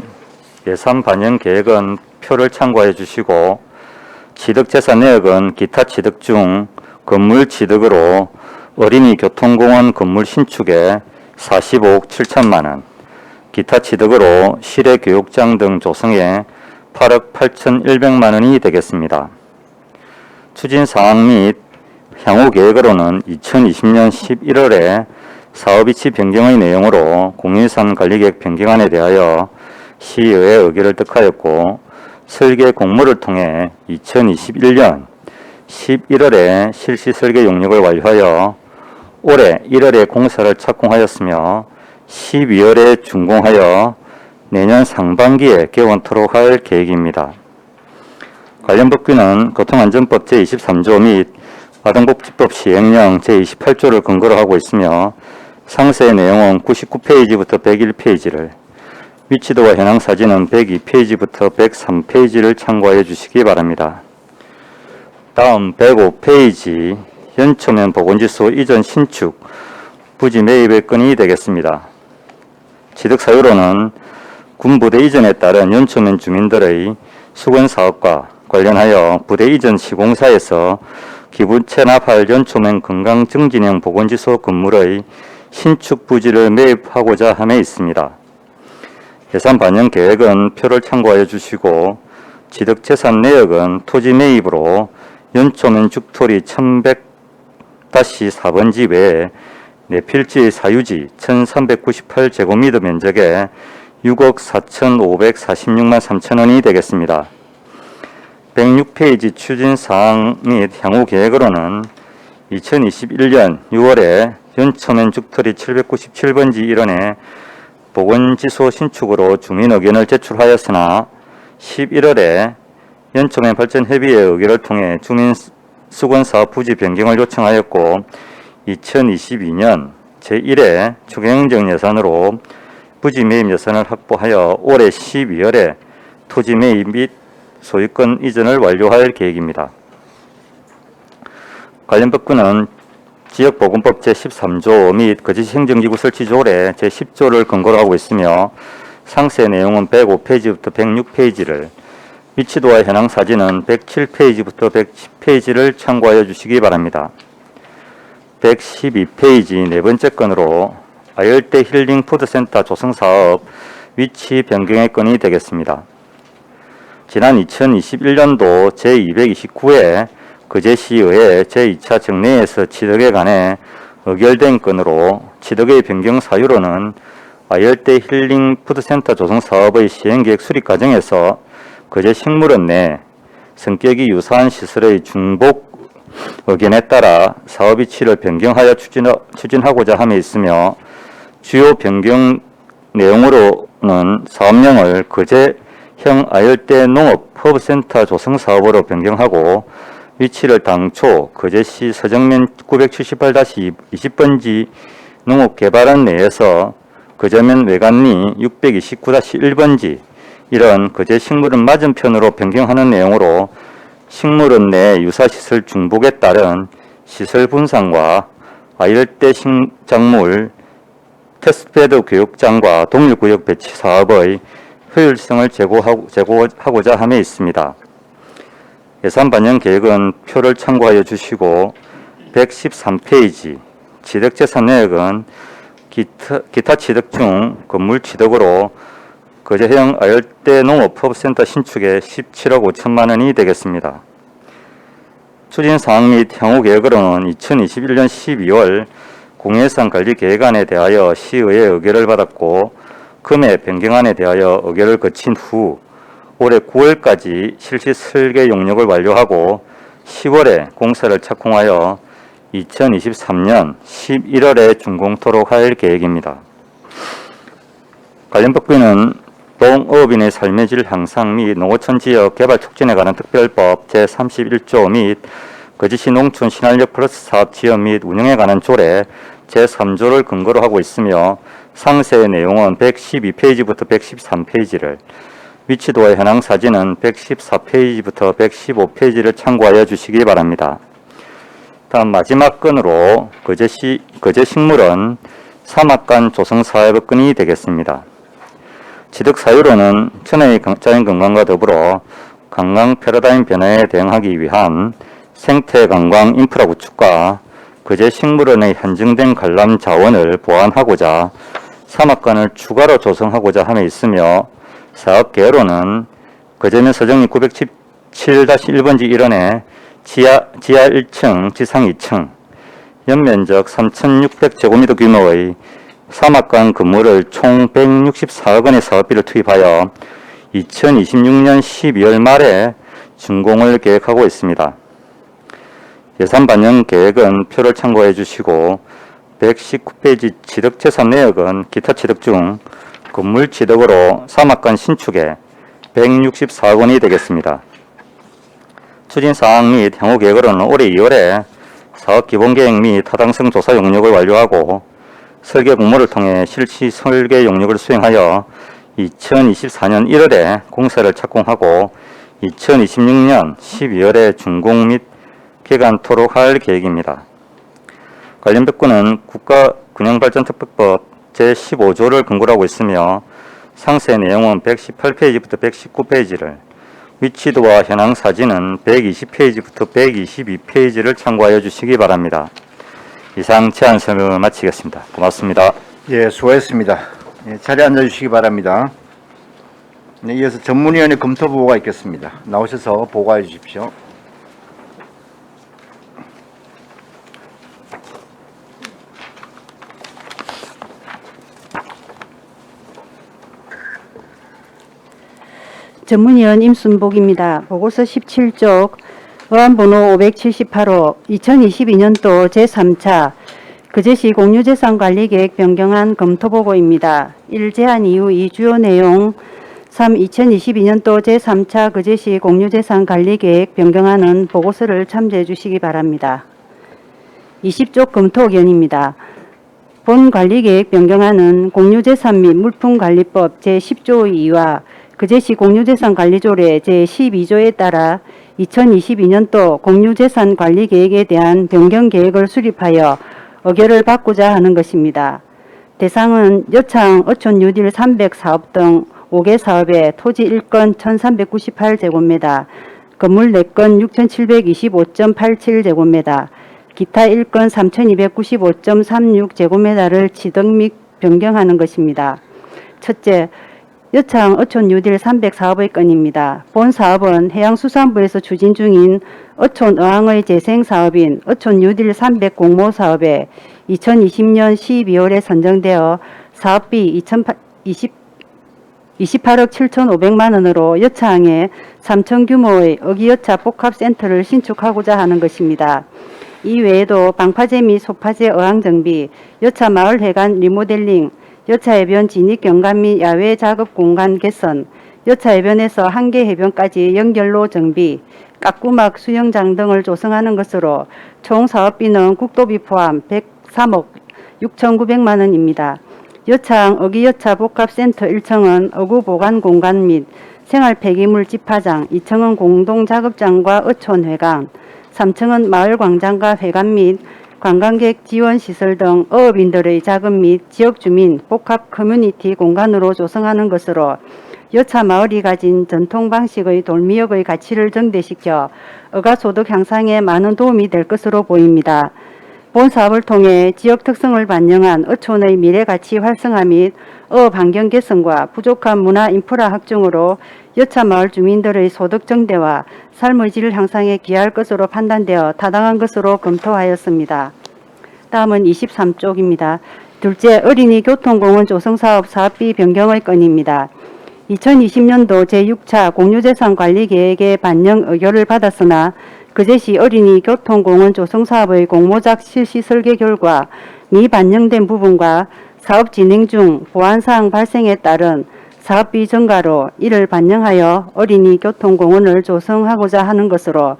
예산 반영 계획은 표를 참고해 주시고 취득재산 내역은 기타 취득 중 건물 취득으로 어린이 교통공원 건물 신축에 45억 7천만 원, 기타 취득으로 실외 교육장 등 조성에 8억 8,100만 원이 되겠습니다. 추진 사항 및 향후 계획으로는 2020년 11월에 사업이치 변경의 내용으로 공유예산 관리계획 변경안에 대하여 시의회 의결을 득하였고 설계 공모를 통해 2021년 11월에 실시 설계 용역을 완료하여 올해 1월에 공사를 착공하였으며 12월에 준공하여 내년 상반기에 개원토록 할 계획입니다. 관련 법규는 교통안전법 제23조 및 아동복지법 시행령 제28조를 근거로 하고 있으며 상세 내용은 99페이지부터 101페이지를, 위치도와 현황 사진은 102페이지부터 103페이지를 참고해 주시기 바랍니다. 다음 105페이지 연초면 보건지수 이전 신축 부지 매입의 건이 되겠습니다. 취득 사유로는 군부대 이전에 따른 연초면 주민들의 수건사업과 관련하여 부대 이전 시공사에서 기부 체납할 연초면 건강증진형 보건지수 건물의 신축 부지를 매입하고자 함에 있습니다. 예산 반영 계획은 표를 참고하여 주시고 취득 재산 내역은 토지 매입으로 연초면 죽토리 1100-4번지 외에 내필지 사유지 1398제곱미터 면적에 6억 4,546만 3천 원이 되겠습니다. 106페이지 추진사항 및 향후 계획으로는 2021년 6월에 연초면 죽토리 797번지 일원에 보건지수 신축으로 주민 의견을 제출하였으나 11월에 연초면 발전협의회 의결을 통해 주민 수건사업 부지 변경을 요청하였고 2022년 제1회 추경행정 예산으로 부지 매입 예산을 확보하여 올해 12월에 토지 매입 및 소유권 이전을 완료할 계획입니다. 관련 법규는 지역보건법 제13조 및 거제시 행정기구 설치조례 제10조를 근거로 하고 있으며 상세 내용은 105페이지부터 106페이지를, 위치도와 현황 사진은 107페이지부터 110페이지를 참고하여 주시기 바랍니다. 112페이지 네 번째 건으로 아열대 힐링 푸드센터 조성사업 위치 변경의 건이 되겠습니다. 지난 2021년도 제229회 거제시의회 제2차 정례에서 취득에 관해 의결된 건으로 취득의 변경 사유로는 아열대 힐링 푸드센터 조성사업의 시행계획 수립 과정에서 거제 식물원 내 성격이 유사한 시설의 중복 의견에 따라 사업 위치를 변경하여 추진하고자 함에 있으며 주요 변경 내용으로는 사업명을 거제형 아열대 농업 허브센터 조성사업으로 변경하고 위치를 당초 거제시 서정면 978-20번지 농업개발원 내에서 거제면 외관리 629-1번지 이런 거제 식물원 맞은편으로 변경하는 내용으로 식물원 내 유사시설 중복에 따른 시설 분산과 아열대 식작물 테스트베드 교육장과 동일구역 배치 사업의 효율성을 제고하고자 함에 있습니다. 예산 반영 계획은 표를 참고하여 주시고 113페이지 취득재산 내역은 기타 취득 중 건물 취득으로 거제형 아열대 농업허브센터 신축에 17억 5천만 원이 되겠습니다. 추진사항 및 향후 계획으로는 2021년 12월 공예산 관리 계획안에 대하여 시의회 의결을 받았고 금액 변경안에 대하여 의결을 거친 후 올해 9월까지 실시 설계 용역을 완료하고 10월에 공사를 착공하여 2023년 11월에 준공토록 할 계획입니다. 관련 법규는 농업인의 삶의 질 향상 및 농어촌 지역 개발 촉진에 관한 특별법 제31조 및 거제시 농촌 신활력 플러스 사업 지원 및 운영에 관한 조례 제3조를 근거로 하고 있으며 상세의 내용은 112페이지부터 113페이지를, 위치도와 현황 사진은 114페이지부터 115페이지를 참고하여 주시기 바랍니다. 다음 마지막 건으로 거제식물은 사막간 조성사업의 건이 되겠습니다. 취득 사유로는 천혜의 자연 건강과 더불어 관광 패러다임 변화에 대응하기 위한 생태 관광 인프라 구축과 거제식물원의 한정된 관람 자원을 보완하고자 사막간을 추가로 조성하고자 함에 있으며 사업 계획로는 거제면 서정리 917-1번지 1원에 지하 1층, 지상 2층, 연면적 3,600제곱미터 규모의 사막간 건물을 총 164억 원의 사업비를 투입하여 2026년 12월 말에 준공을 계획하고 있습니다. 예산 반영 계획은 표를 참고해 주시고 119페이지 취득재산 내역은 기타 취득 중 건물 취득으로 사막간 신축에 164억 원이 되겠습니다. 추진사항 및 향후 계획으로는 올해 2월에 사업 기본계획 및 타당성 조사 용역을 완료하고 설계 공모를 통해 실시 설계 용역을 수행하여 2024년 1월에 공사를 착공하고 2026년 12월에 준공 및 개관토록 할 계획입니다. 관련 법규는 국가균형발전특별법 제15조를 근거로 하고 있으며 상세 내용은 118페이지부터 119페이지를, 위치도와 현황 사진은 120페이지부터 122페이지를 참고하여 주시기 바랍니다. 이상 제안 설명을 마치겠습니다. 고맙습니다. 예, 수고했습니다. 예, 자리에 앉아주시기 바랍니다. 네, 이어서 전문위원회 검토보고가 있겠습니다. 나오셔서 보고해 주십시오. 전문위원 임순복입니다. 보고서 17쪽 어안번호 578호 2022년도 제3차 거제시 공유재산관리계획 변경안 검토보고입니다. 1. 제안 이후 2. 주요 내용 3. 2022년도 제3차 거제시 공유재산관리계획 변경안은 보고서를 참조해 주시기 바랍니다. 20쪽 검토 의견입니다. 본 관리계획 변경안은 공유재산 및 물품관리법 제10조 2와 거제시 공유재산관리조례 제12조에 따라 2022년도 공유재산관리계획에 대한 변경계획을 수립하여 의결을 받고자 하는 것입니다. 대상은 여창 어촌 뉴딜 300사업 등 5개 사업에 토지 1건 1398제곱미터, 건물 4건 6725.87제곱미터, 기타 1건 3295.36제곱미터를 취득 및 변경하는 것입니다. 첫째, 여창 어촌 뉴딜 300사업의 건입니다. 본 사업은 해양수산부에서 추진 중인 어촌 어항의 재생사업인 어촌 뉴딜 300 공모사업에 2020년 12월에 선정되어 사업비 28억 7,500만 원으로 여창에 3천 규모의 어기여차 복합센터를 신축하고자 하는 것입니다. 이 외에도 방파제 및 소파제 어항 정비, 여차 마을 해관 리모델링, 여차 해변 진입 경관 및 야외 작업 공간 개선, 여차 해변에서 한계 해변까지 연결로 정비, 까꾸막 수영장 등을 조성하는 것으로 총 사업비는 국도비 포함 103억 6,900만 원입니다. 여창 어기여차 복합센터 1층은 어구 보관 공간 및 생활 폐기물 집화장, 2층은 공동 작업장과 어촌 회관, 3층은 마을 광장과 회관 및 관광객 지원 시설 등 어업인들의 작업 및 지역 주민 복합 커뮤니티 공간으로 조성하는 것으로 여차 마을이 가진 전통 방식의 돌미역의 가치를 증대시켜 어가소득 향상에 많은 도움이 될 것으로 보입니다. 본 사업을 통해 지역 특성을 반영한 어촌의 미래 가치 활성화 및 어업 환경 개선과 부족한 문화 인프라 확충으로 여차 마을 주민들의 소득 증대와 삶의 질 향상에 기여할 것으로 판단되어 타당한 것으로 검토하였습니다. 다음은 23쪽입니다. 둘째, 어린이 교통공원 조성사업 사업비 변경의 건입니다. 2020년도 제6차 공유재산관리계획의 반영 의결을 받았으나 거제시 어린이 교통공원 조성사업의 공모작 실시 설계 결과 미반영된 부분과 사업 진행 중 보완사항 발생에 따른 사업비 증가로 이를 반영하여 어린이 교통공원을 조성하고자 하는 것으로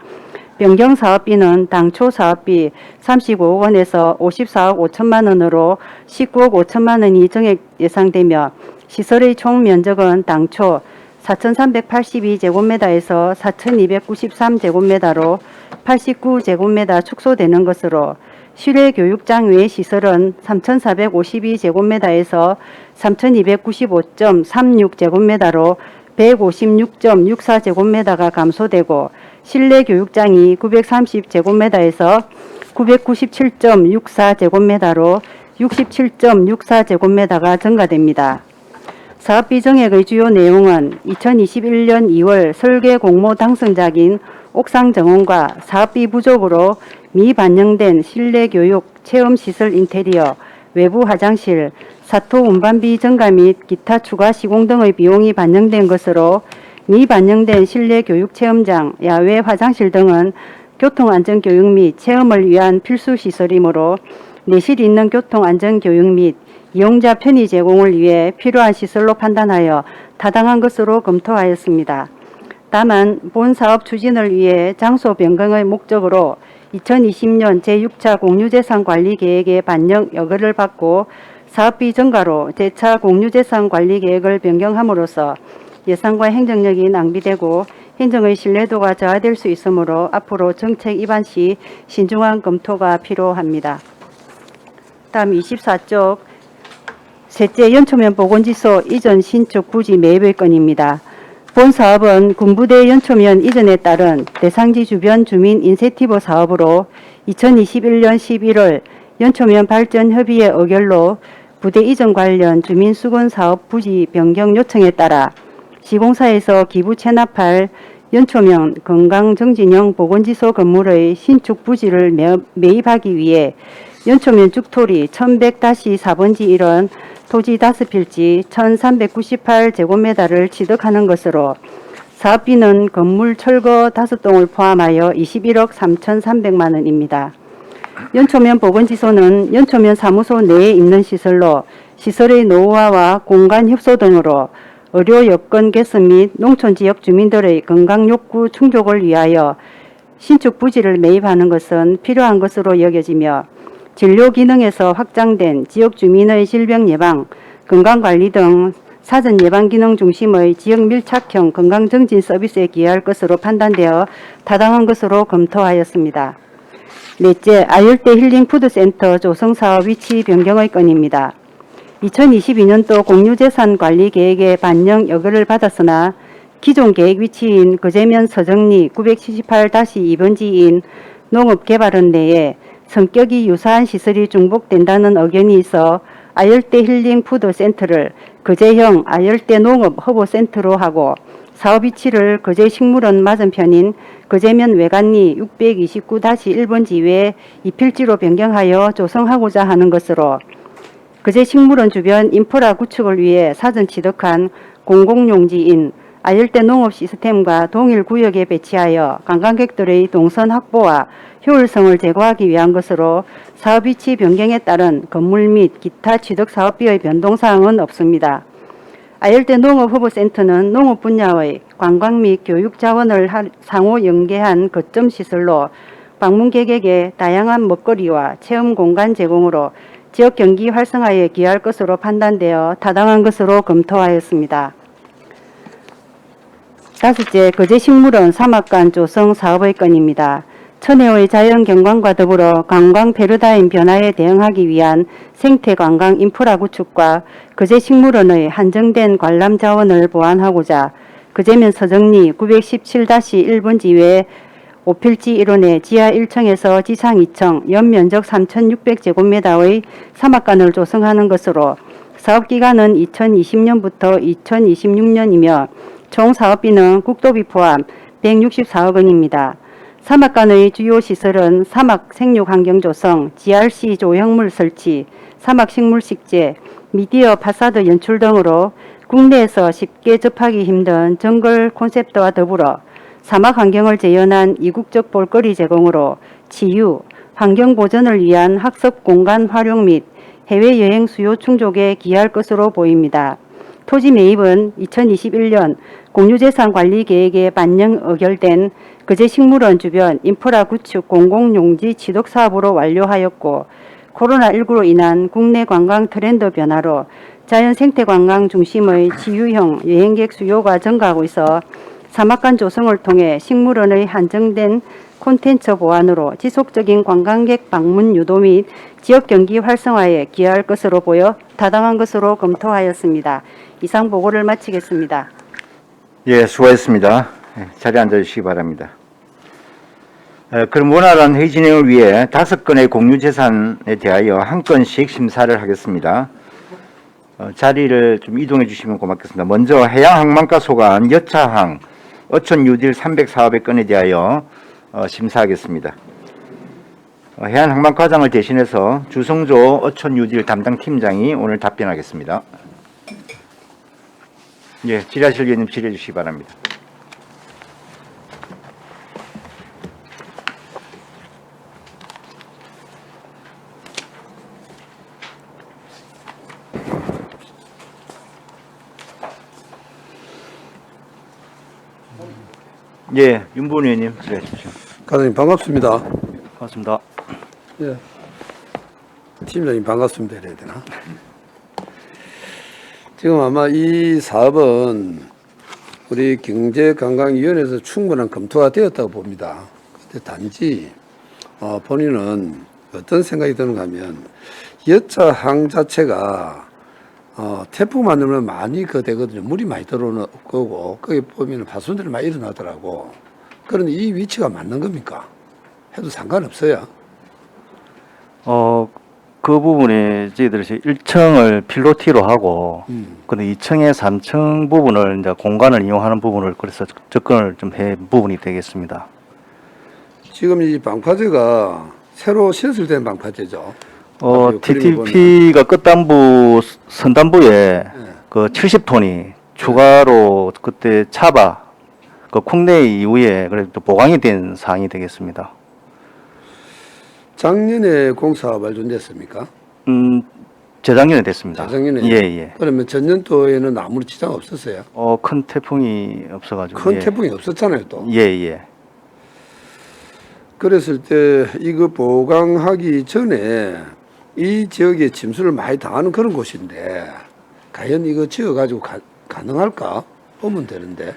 변경 사업비는 당초 사업비 35억 원에서 54억 5천만 원으로 19억 5천만 원이 정액 예상되며 시설의 총 면적은 당초 4,382제곱미터에서 4,293제곱미터로 89제곱미터 축소되는 것으로 실외 교육장 외 시설은 3,452제곱미터에서 3,295.36제곱미터로 156.64제곱미터가 감소되고 실내 교육장이 930제곱미터에서 997.64제곱미터로 67.64제곱미터가 증가됩니다. 사업비 정액의 주요 내용은 2021년 2월 설계 공모 당선작인 옥상 정원과 사업비 부족으로 미반영된 실내 교육 체험시설 인테리어, 외부 화장실, 사토 운반비 증가 및 기타 추가 시공 등의 비용이 반영된 것으로 미반영된 실내 교육 체험장, 야외 화장실 등은 교통안전교육 및 체험을 위한 필수 시설이므로 내실 있는 교통안전교육 및 이용자 편의 제공을 위해 필요한 시설로 판단하여 타당한 것으로 검토하였습니다. 다만 본 사업 추진을 위해 장소 변경의 목적으로 2020년 제6차 공유재산관리계획의 반영 여건을 받고 사업비 증가로 제4 공유재산관리계획을 변경함으로써 예산과 행정력이 낭비되고 행정의 신뢰도가 저하될 수 있으므로 앞으로 정책 입안 시 신중한 검토가 필요합니다. 다음 24쪽 셋째 연초면 보건지소 이전 신축 부지 매입의 건입니다. 본 사업은 군부대 연초면 이전에 따른 대상지 주변 주민 인센티브 사업으로 2021년 11월 연초면 발전 협의회 의결로 부대 이전 관련 주민 수건 사업 부지 변경 요청에 따라 시공사에서 기부 체납할 연초면 건강정진형 보건지소 건물의 신축 부지를 매입하기 위해 연초면 죽토리 1100-4번지 1원 토지 5필지 1398제곱미터를 취득하는 것으로 사업비는 건물 철거 5동을 포함하여 21억 3,300만 원입니다. 연초면 보건지소는 연초면 사무소 내에 있는 시설로 시설의 노후화와 공간 협소 등으로 의료 여건 개선 및 농촌 지역 주민들의 건강 욕구 충족을 위하여 신축 부지를 매입하는 것은 필요한 것으로 여겨지며 진료 기능에서 확장된 지역 주민의 질병 예방, 건강관리 등 사전 예방 기능 중심의 지역 밀착형 건강정진 서비스에 기여할 것으로 판단되어 타당한 것으로 검토하였습니다. 넷째, 아열대 힐링푸드센터 조성사업 위치 변경의 건입니다. 2022년도 공유재산관리계획의 반영 여건을 받았으나 기존 계획 위치인 거제면 서정리 978-2번지인 농업개발원 내에 성격이 유사한 시설이 중복된다는 의견이 있어 아열대 힐링푸드센터를 거제형 아열대 농업허브센터로 하고 사업 위치를 거제식물원 맞은편인 거제면 외관리 629-1번지 외 2필지로 변경하여 조성하고자 하는 것으로 거제식물원 주변 인프라 구축을 위해 사전 취득한 공공용지인 아열대 농업 시스템과 동일 구역에 배치하여 관광객들의 동선 확보와 효율성을 제고하기 위한 것으로 사업 위치 변경에 따른 건물 및 기타 취득 사업비의 변동사항은 없습니다. 아열대 농업허브센터는 농업 분야의 관광 및 교육 자원을 상호 연계한 거점 시설로 방문객에게 다양한 먹거리와 체험 공간 제공으로 지역 경기 활성화에 기여할 것으로 판단되어 타당한 것으로 검토하였습니다. 다섯째, 거제식물원 사막관 조성 사업의 건입니다. 천혜의 자연경관과 더불어 관광 패러다임 변화에 대응하기 위한 생태관광 인프라 구축과 거제식물원의 한정된 관람 자원을 보완하고자 거제면 서정리 917-1번지 외 5필지 1원의 지하 1층에서 지상 2층 연면적 3,600제곱미터의 사막관을 조성하는 것으로 사업기간은 2020년부터 2026년이며 총 사업비는 국도비 포함 164억 원입니다. 사막관의 주요 시설은 사막 생육환경 조성, GRC 조형물 설치, 사막식물 식재, 미디어 파사드 연출 등으로 국내에서 쉽게 접하기 힘든 정글 콘셉트와 더불어 사막 환경을 재현한 이국적 볼거리 제공으로 치유, 환경 보전을 위한 학습 공간 활용 및 해외여행 수요 충족에 기여할 것으로 보입니다. 토지 매입은 2021년 공유재산 관리 계획에 반영 의결된 거제식물원 주변 인프라 구축 공공용지 취득 사업으로 완료하였고 코로나19로 인한 국내 관광 트렌드 변화로 자연 생태 관광 중심의 지유형 여행객 수요가 증가하고 있어 사막간 조성을 통해 식물원의 한정된 콘텐츠 보완으로 지속적인 관광객 방문 유도 및 지역 경기 활성화에 기여할 것으로 보여 타당한 것으로 검토하였습니다. 이상 보고를 마치겠습니다. 예, 수고하셨습니다. 자리에 앉아주시기 바랍니다. 그럼 원활한 회의 진행을 위해 5건의 공유재산에 대하여 한 건씩 심사를 하겠습니다. 자리를 좀 이동해 주시면 고맙겠습니다. 먼저 해양항만과 소관 여차항 어촌 뉴딜 304회 건에 대하여 심사하겠습니다. 해양항만과장을 대신해서 주성조 어촌 뉴딜 담당 팀장이 오늘 답변하겠습니다. 예, 질의하실 위원님 질의해 주시기 바랍니다. 예, 윤보은 의원님 질의하십시오. 과장님 반갑습니다. 고맙습니다. 예. 팀장님 반갑습니다 이래야 되나? 지금 아마 이 사업은 우리 경제관광위원회에서 충분한 검토가 되었다고 봅니다. 근데 단지 본인은 어떤 생각이 드는가 하면 여차항 자체가 태풍만 들면 많이 되거든요. 물이 많이 들어오는 거고 거기 보면 파손들이 많이 일어나더라고. 그런데 이 위치가 맞는 겁니까? 해도 상관없어요. 그 부분에 저희들이 1층을 필로티로 하고, 근데 2층에 3층 부분을 이제 공간을 이용하는 부분을 그래서 접근을 좀 해 부분이 되겠습니다. 지금 이 방파제가 새로 신설된 방파제죠. TTP가 끝단부 선단부에 그 70톤이 추가로 그때 차바 그 국내 이후에 그래도 보강이 된 사항이 되겠습니다. 작년에 공사 완료됐습니까? 재작년에 됐습니다. 재작년에? 예. 그러면 전년도에는 아무런 지장 없었어요? 큰 태풍이 없어가지고. 큰 예. 태풍이 없었잖아요 또. 예. 그랬을 때 이거 보강하기 전에 이 지역에 침수를 많이 당하는 그런 곳인데 과연 이거 지어가지고 가능할까? 보면 되는데.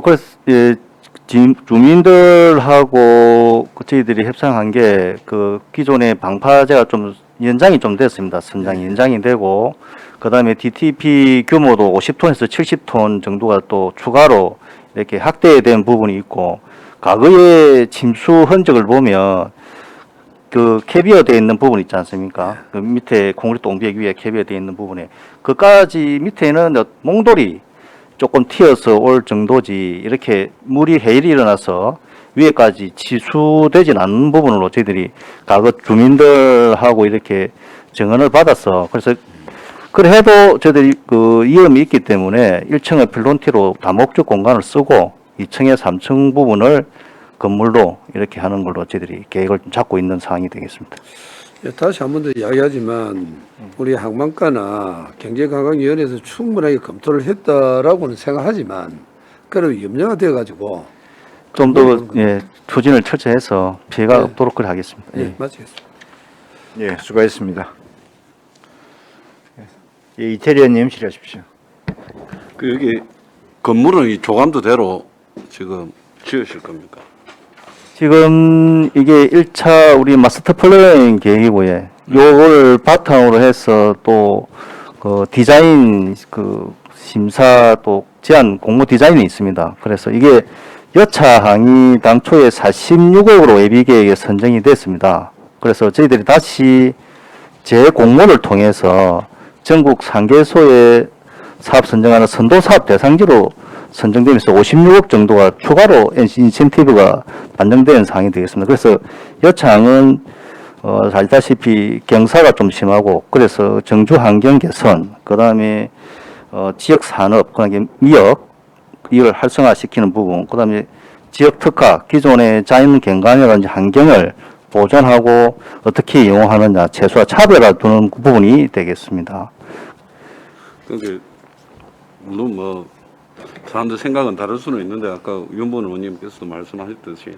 그래서 예, 주민들하고 저희들이 협상한 게 그 기존의 방파제가 좀 연장이 좀 됐습니다. 선장이 연장이 되고 그다음에 DTP 규모도 50톤에서 70톤 정도가 또 추가로 이렇게 확대된 부분이 있고 과거의 침수 흔적을 보면 그 캐비어 되어 있는 부분 있지 않습니까? 그 밑에 콘크리트 옹벽 위에 캐비어 되어 있는 부분에 그까지 밑에는 몽돌이 조금 튀어서 올 정도지 이렇게 물이 해일이 일어나서 위에까지 치수되진 않는 부분으로 저희들이 과거 주민들하고 이렇게 증언을 받았어. 그래서 그래도 저희들이 그 위험이 있기 때문에 1층을 필론티로 다목적 공간을 쓰고 2층에 3층 부분을 건물로 이렇게 하는 걸로 저희들이 계획을 좀 잡고 있는 상황이 되겠습니다. 예, 다시 한 번 더 이야기하지만 우리 항만과나 경제관광위원회에서 충분하게 검토를 했다라고는 생각하지만 그래도 염려가 되어가지고 좀 더 추진을 철저해서 피해가 네. 없도록 그렇게 하겠습니다. 예, 마치겠습니다. 예, 수고하셨습니다. 예, 이태리 의원님 질의하십시오. 그 여기 건물은 이 조감도대로 지금 지으실 겁니까? 지금 이게 1차 우리 마스터 플래닝 계획이고요. 요걸 바탕으로 해서 또 그 디자인 그 심사 또 제안 공모 디자인이 있습니다. 그래서 이게 여차항이 당초에 46억으로 예비 계획에 선정이 됐습니다. 그래서 저희들이 다시 재공모를 통해서 전국 3개소의 사업 선정하는 선도 사업 대상지로 선정되면서 56억 정도가 추가로 인센티브가 반영된 상황이 되겠습니다. 그래서 여차항은 알다시피 경사가 좀 심하고 그래서 정주 환경 개선, 그다음에 지역 산업, 그다음에 미역 이걸 활성화시키는 부분, 그다음에 지역 특화, 기존의 자연 경관이라든지 환경을 보존하고 어떻게 이용하느냐, 최소화 차별화 두는 부분이 되겠습니다. 근데 물론 뭐 사람들 생각은 다를 수는 있는데 아까 윤본 의원님께서도 말씀하셨듯이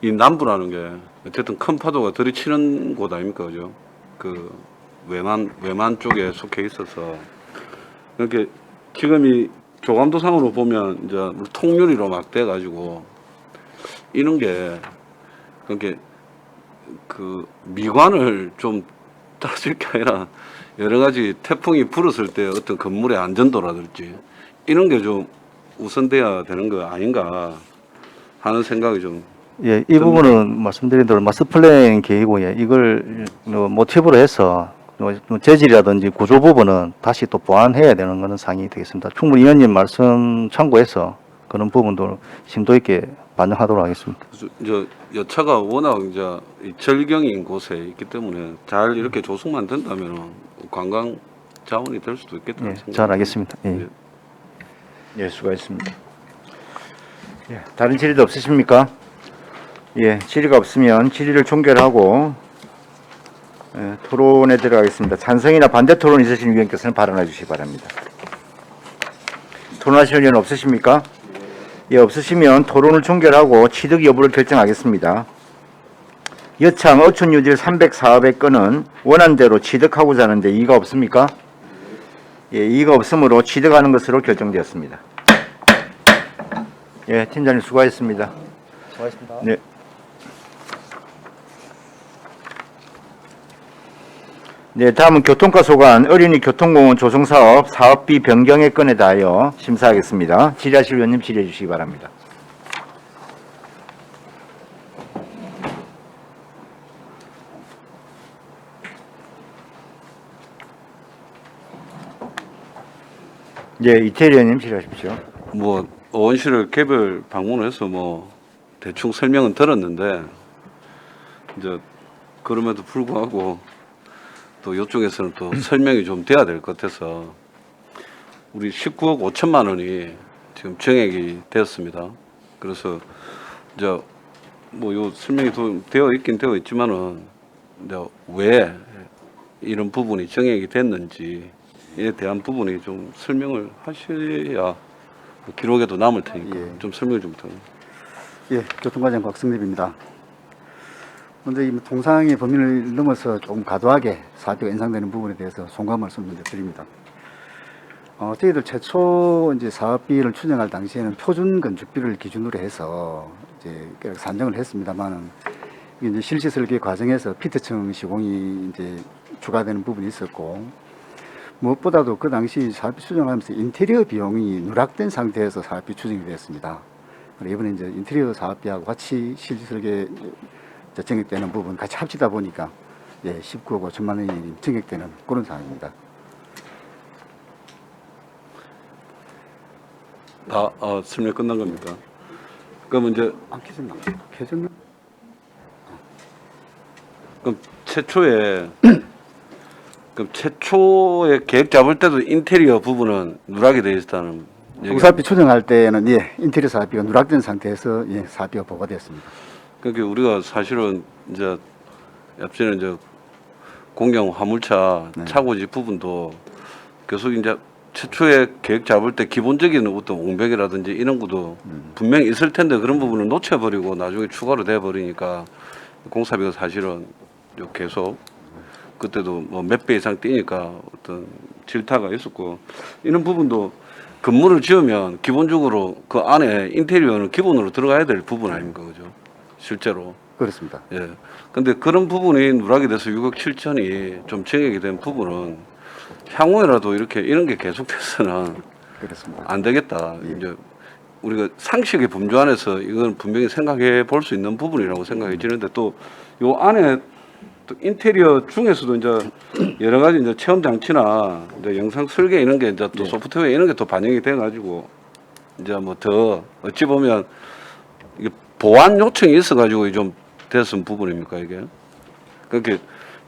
이 남부라는 게 어쨌든 큰 파도가 들이치는 곳 아닙니까, 그죠? 그 외만 쪽에 속해 있어서 이렇게 지금 이 조감도상으로 보면 이제 통유리로 막 돼가지고 이런 게 그렇게 그 미관을 좀 따질 게 아니라 여러 가지 태풍이 불었을 때 어떤 건물의 안전도라든지 이런 게 좀 우선돼야 되는 거 아닌가 하는 생각이 좀. 예, 이 부분은 말씀드린 대로 마스터 플랜 계획이고, 예, 이걸 모티브로 해서 재질이라든지 구조 부분은 다시 또 보완해야 되는 것은 사항이 되겠습니다. 충분히 의원님 말씀 참고해서 그런 부분도 심도 있게 반영하도록 하겠습니다. 저 여차가 워낙 이제 이 절경인 곳에 있기 때문에 잘 이렇게 조성만 된다면 관광 자원이 될 수도 있겠다는 예, 생각. 잘 알겠습니다. 예. 예. 예, 수고했습니다. 예, 다른 질의도 없으십니까? 예, 질의가 없으면 질의를 종결하고 예, 토론에 들어가겠습니다. 찬성이나 반대 토론 있으신 의원께서는 발언해 주시기 바랍니다. 토론하실 의원 없으십니까? 예, 없으시면 토론을 종결하고 취득 여부를 결정하겠습니다. 여창 어촌유질 304회 건은 원안대로 취득하고자 하는데 이의가 없습니까? 예, 이의가 없으므로 취득하는 것으로 결정되었습니다. 예, 팀장님 수고하셨습니다. 수고하셨습니다. 네. 네, 다음은 교통과 소관 어린이 교통공원 조성사업 사업비 변경의 건에 대하여 심사하겠습니다. 질의하실 의원님 질의해 주시기 바랍니다. 네, 이태리 의원님 질의하십시오. 뭐 의원실을 개별 방문해서 뭐 대충 설명은 들었는데 이제 그럼에도 불구하고 또 이쪽에서는 또 설명이 좀 돼야 될 것 같아서 우리 19억 5천만 원이 지금 정액이 되었습니다. 그래서 이제 뭐 요 설명이 좀 되어 있긴 되어 있지만은 이제 왜 이런 부분이 정액이 됐는지에 대한 부분이 좀 설명을 하셔야 기록에도 남을 테니까 예. 좀 설명 좀 부탁드립니다. 예, 교통과장 곽승립입니다. 먼저 이 통상의 범위를 넘어서 좀 과도하게 사업비가 인상되는 부분에 대해서 송구한 말씀 먼저 드립니다. 저희들 최초 이제 사업비를 추정할 당시에는 표준 건축비를 기준으로 해서 이제 산정을 했습니다만은 이제 실시 설계 과정에서 피트층 시공이 이제 추가되는 부분이 있었고 무엇보다도 그 당시 사업비 추정하면서 인테리어 비용이 누락된 상태에서 사업비 추정이 되었습니다. 이번에 이제 인테리어 사업비하고 같이 실시 설계 증액되는 부분 같이 합치다 보니까 예, 19억 5천만 원이 증액되는 그런 상황입니다. 다 설명 끝난 겁니까? 그럼 이제 개정 그럼 최초에 그럼 최초에 계획 잡을 때도 인테리어 부분은 누락이 되어 있다는 얘기. 사업비 추정할 때는 예, 인테리어 사업비가 누락된 상태에서 예, 사업비가 보고됐습니다. 그러니까 우리가 사실은 이제 앞전에 이제 공영 화물차 네. 차고지 부분도 계속 이제 최초에 계획 잡을 때 기본적인 어떤 옹벽이라든지 이런 것도 분명히 있을 텐데 그런 부분을 놓쳐버리고 나중에 추가로 돼버리니까 공사비가 사실은 계속 그때도 뭐 몇 배 이상 뛰니까 어떤 질타가 있었고 이런 부분도 건물을 지으면 기본적으로 그 안에 인테리어는 기본으로 들어가야 될 부분 아닙니까, 그죠? 실제로. 그렇습니다. 예. 근데 그런 부분이 누락이 돼서 6억 7천이 좀 증액이 된 부분은 향후에라도 이렇게 이런 게 계속돼서는 그렇습니다. 안 되겠다. 예. 이제 우리가 상식의 범주 안에서 이건 분명히 생각해 볼 수 있는 부분이라고 생각이 드는데 또 요 안에 또 인테리어 중에서도 이제 여러 가지 이제 체험 장치나 이제 영상 설계 이런 게 이제 또 소프트웨어 이런 게 또 반영이 돼 가지고 이제 뭐 더 어찌 보면 이게 보완 요청이 있어 가지고 좀 됐은 부분입니까 이게? 그렇게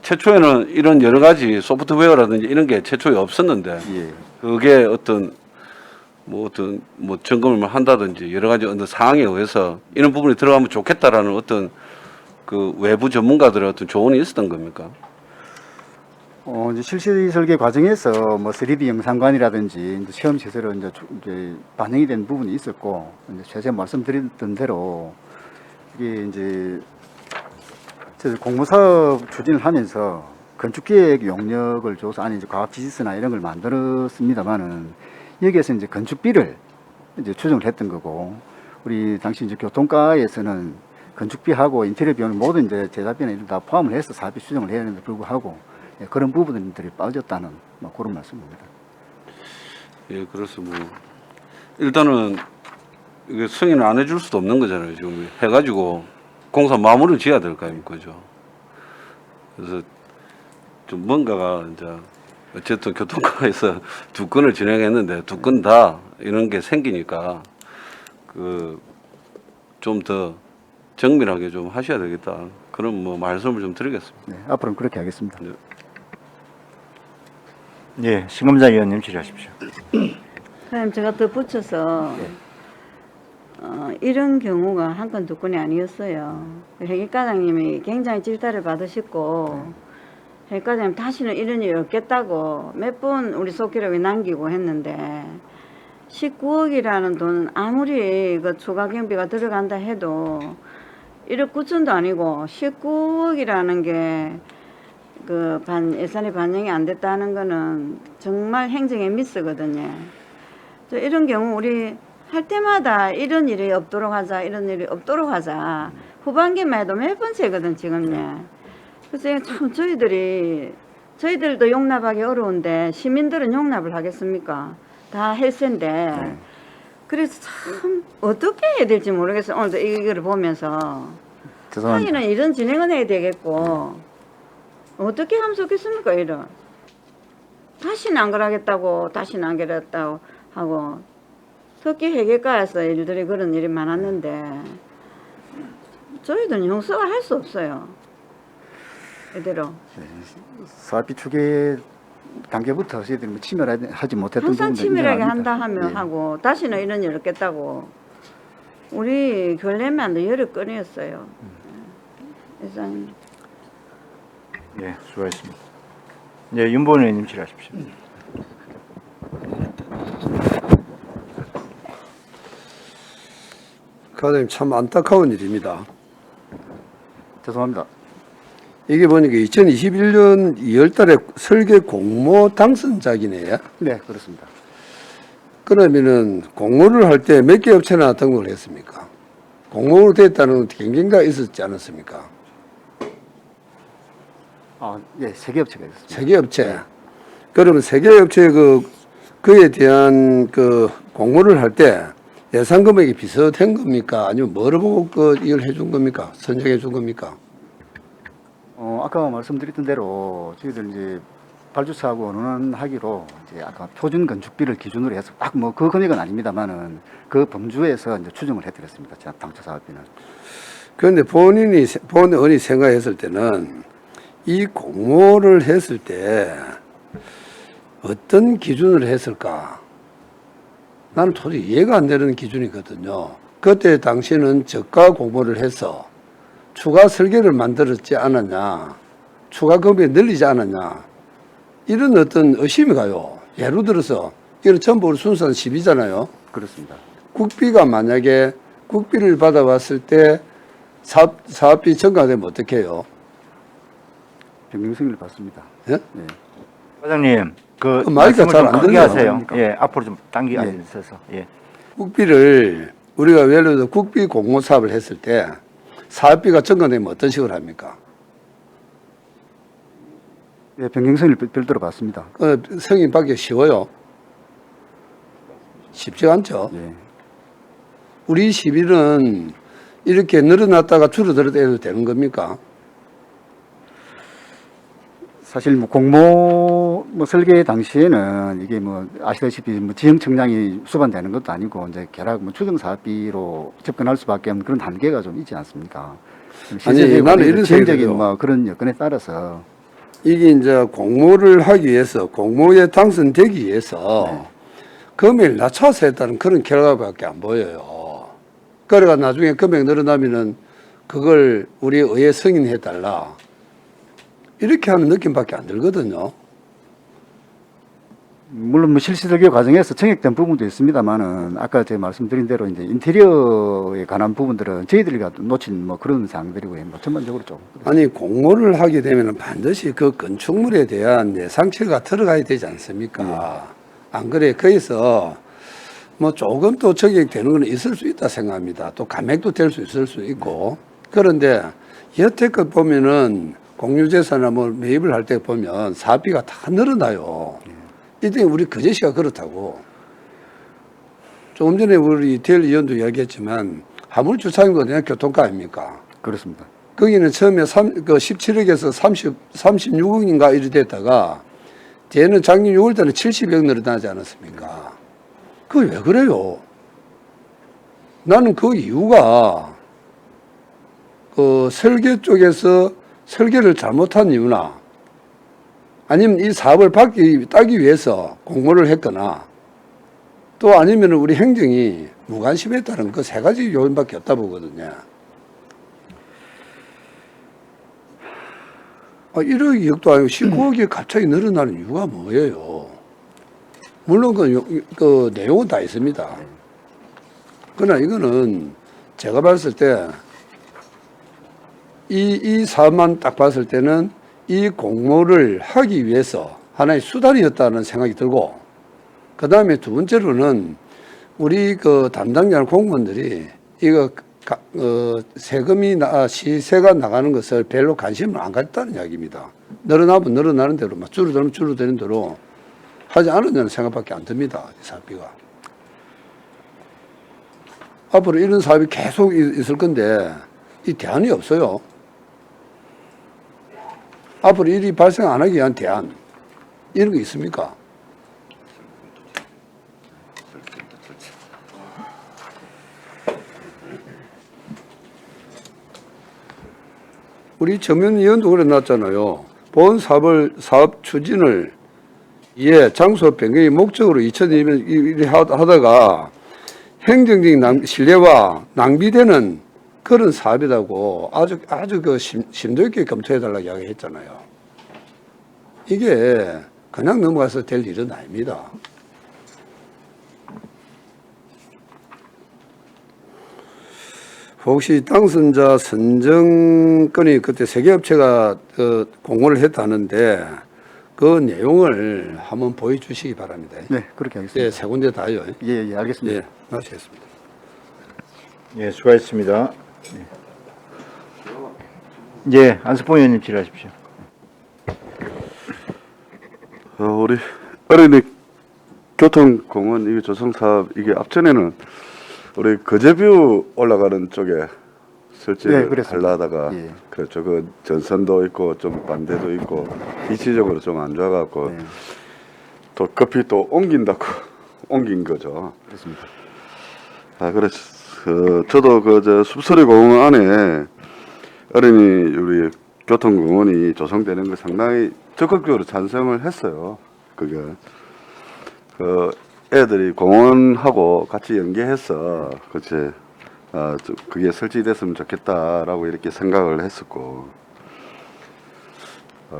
최초에는 이런 여러 가지 소프트웨어라든지 이런 게 최초에 없었는데 예. 그게 어떤 점검을 한다든지 여러 가지 어떤 상황에 의해서 이런 부분이 들어가면 좋겠다라는 어떤 그 외부 전문가들의 어떤 조언이 있었던 겁니까? 이제 실시 설계 과정에서 뭐 3D 영상관이라든지 이제 체험 시설로 이제 반영이 된 부분이 있었고, 이제 최대 말씀드렸던 대로 이게 이제 저희 공모사업 추진을 하면서 건축기획 용역을 줘서 안에 이제 과학지시서나 이런 걸 만들었습니다만은 여기에서 이제 건축비를 이제 추정을 했던 거고, 우리 당시 이제 교통과에서는 건축비하고 인테리어 비용을 모든 이제 제작비나 이런 다 포함을 해서 사업비 추정을 해야 되는데 불구하고 그런 부분들이 빠졌다는 뭐 그런 말씀입니다. 예, 그래서 뭐 일단은 이게 승인을 안 해줄 수도 없는 거잖아요. 지금 해가지고 공사 마무리를 지어야 될 거 아닙니까, 그죠? 그래서 좀 뭔가가 이제 어쨌든 교통과에서 두 건을 진행했는데 두 건 다 이런 게 생기니까 그 좀 더 정밀하게 좀 하셔야 되겠다. 그런 뭐 말씀을 좀 드리겠습니다. 네, 앞으로는 그렇게 하겠습니다. 네. 예, 신검자 의원님 질의하십시오. 그럼 제가 더 붙여서 이런 경우가 한 건 두 건이 아니었어요. 회계과장님이 굉장히 질타를 받으셨고 회계과장님 다시는 이런 일이 없겠다고 몇 번 우리 속기록에 남기고 했는데 19억이라는 돈은 아무리 그 추가 경비가 들어간다 해도 1억 9천도 아니고 19억이라는 게 그 예산이 반영이 안 됐다는 거는 정말 행정의 미스거든요. 이런 경우 우리 할 때마다 이런 일이 없도록 하자, 이런 일이 없도록 하자. 후반기만 해도 몇 번째거든 지금요. 그래서 참 저희들도 용납하기 어려운데 시민들은 용납을 하겠습니까? 다 헬세인데. 그래서 참 어떻게 해야 될지 모르겠어요. 오늘도 이거를 보면서. 죄송합니다. 하기는 이런 진행은 해야 되겠고 어떻게 하면 좋겠습니까 이런. 다시는 안 그러겠다고 다시는 안 그랬다고 하고 특히 회계과에서 일들이 그런 일이 많았는데 저희들은 용서가 할 수 없어요. 이대로. 사업비 추계 단계부터 저희들이 뭐 치밀하지 못했던 항상 부분도 치밀하게 인정합니다. 한다 하면 예. 하고 다시는 이런 일 없겠다고. 우리 결례만도 열흘 건이었어요. 이상. 예, 수고하셨습니다. 예, 윤보은 의원님 질의하십시오. 과장님 참 안타까운 일입니다. 죄송합니다. 이게 보니까 2021년 2월달에 설계 공모 당선작이네요. 네, 그렇습니다. 그러면은 공모를 할 때 몇 개 업체나 등록을 했습니까? 공모로 됐다는 경쟁가 있었지 않았습니까? 예, 3개 업체가 있습니다. 세 개 업체. 그러면 세 개 업체 그에 대한 그 공모를 할 때 예산 금액이 비슷한 겁니까? 아니면 뭐를 보고 이걸 해준 겁니까? 선정해 준 겁니까? 아까 말씀드렸던 대로 저희들 이제 발주처하고 논의하기로 이제 아까 표준 건축비를 기준으로 해서 딱 뭐 그 금액은 아닙니다만은 그 범주에서 이제 추정을 해드렸습니다. 당초 사업비는. 그런데 본인이 생각했을 때는 이 공모를 했을 때 어떤 기준을 했을까? 나는 도저히 이해가 안 되는 기준이거든요. 그때 당시는 저가 공모를 해서 추가 설계를 만들었지 않았냐, 추가 금액이 늘리지 않았냐, 이런 어떤 의심이 가요. 예를 들어서 이건 전부 우리 순수한 시비잖아요. 그렇습니다. 국비가 만약에 국비를 받아봤을 때 사업비 증가되면 어떻게 해요? 변경승인을 받습니다. 예? 네. 과장님, 그 마이크가 말씀을 잘안 좀 크게 들려요. 하세요. 예, 앞으로 좀 당기 예. 앉으셔서. 예. 국비를 우리가 예를 들어서 국비 공모 사업을 했을 때 사업비가 증가되면 어떤 식으로 합니까? 예, 변경승인을 별도로 받습니다. 승인 받기 쉬워요? 쉽지 않죠. 예. 우리 시비는 이렇게 늘어났다가 줄어들어도 해도 되는 겁니까? 사실 뭐 공모 뭐 설계 당시에는 이게 뭐 아시다시피 뭐 지형 측량이 수반되는 것도 아니고 이제 결합 뭐 추정 사업비로 접근할 수밖에 없는 그런 한계가 좀 있지 않습니까? 아니, 나는 이런 지형적인 생각이에요. 뭐 그런 여건에 따라서 이게 이제 공모를 하기 위해서, 공모에 당선되기 위해서 금액을 낮춰서 했다는 그런 결과밖에 안 보여요. 그래가 나중에 금액 늘어나면은 그걸 우리 의회 승인해달라. 이렇게 하는 느낌밖에 안 들거든요. 물론 뭐 실시 설계 과정에서 청약된 부분도 있습니다만은 아까 제가 말씀드린 대로 이제 인테리어에 관한 부분들은 저희들이 놓친 뭐 그런 사항들이고요. 뭐 전반적으로 좀 아니 공모를 하게 되면 반드시 그 건축물에 대한 예상치가 들어가야 되지 않습니까? 안 그래 거기서 뭐 조금 또 저격되는 건 있을 수 있다 생각합니다. 또 감액도 될 수 있을 수 있고. 그런데 여태껏 보면은 공유재산이나 뭐 매입을 할 때 보면 사업비가 다 늘어나요. 이때 우리 거제시가 그렇다고. 조금 전에 우리 대일 의원도 이야기했지만 화물주차장도 그냥 교통가 아닙니까? 그렇습니다. 거기는 처음에 17억에서 36억인가 이리 됐다가 뒤에는 작년 6월 달에 70억 늘어나지 않았습니까? 그게 왜 그래요? 나는 그 이유가 그 설계 쪽에서 설계를 잘못한 이유나 아니면 이 사업을 따기 위해서 공모를 했거나 또 아니면 우리 행정이 무관심했다는 그 세 가지 요인밖에 없다 보거든요. 1억, 2억도 아니고 19억이 갑자기 늘어나는 이유가 뭐예요? 물론 그 내용은 다 있습니다. 그러나 이거는 제가 봤을 때 이 사업만 딱 봤을 때는 이 공모를 하기 위해서 하나의 수단이었다는 생각이 들고, 그 다음에 두 번째로는 우리 그 담당자 공무원들이 이거 세금이 시세가 나가는 것을 별로 관심을 안 갖다는 이야기입니다. 늘어나면 늘어나는 대로, 막 줄어들면 줄어드는 대로 하지 않으려는 생각밖에 안 듭니다. 이 사업비가. 앞으로 이런 사업이 계속 있을 건데 이 대안이 없어요. 앞으로 일이 발생 안 하기 위한 대안 이런 거 있습니까? 우리 정면 의원도 그래 놨잖아요. 본 사업 추진을 장소 변경의 목적으로 2002년 하다가 행정적인 신뢰와 낭비되는 그런 사업이라고 아주 그 심도 있게 검토해달라고 이야기했잖아요. 이게 그냥 넘어가서 될 일은 아닙니다. 혹시 당선자 선정권이 그때 세 개 업체가 공모를 했다는데 그 내용을 한번 보여주시기 바랍니다. 네, 그렇게 하겠습니다. 예, 세 군데 다요. 예, 알겠습니다. 예, 마치겠습니다. 예, 수고하셨습니다. 예, 안석봉 의원님 질의하십시오. 우리 어린이 교통공원 이게 조성사업 이게 앞전에는 우리 거제뷰 올라가는 쪽에 설치를 그랬습니다. 하려다가 예. 그렇죠. 그 전선도 있고 좀 반대도 있고 이치적으로 좀 안 좋아갖고 네. 또 급히 또 옮긴다고 옮긴 거죠. 그렇습니다. 그래서 저도 저 숲소리 공원 안에 어린이 우리 교통공원이 조성되는 거 상당히 적극적으로 찬성을 했어요. 그게 애들이 공원하고 같이 연계해서 그치 그게 설치됐으면 좋겠다라고 이렇게 생각을 했었고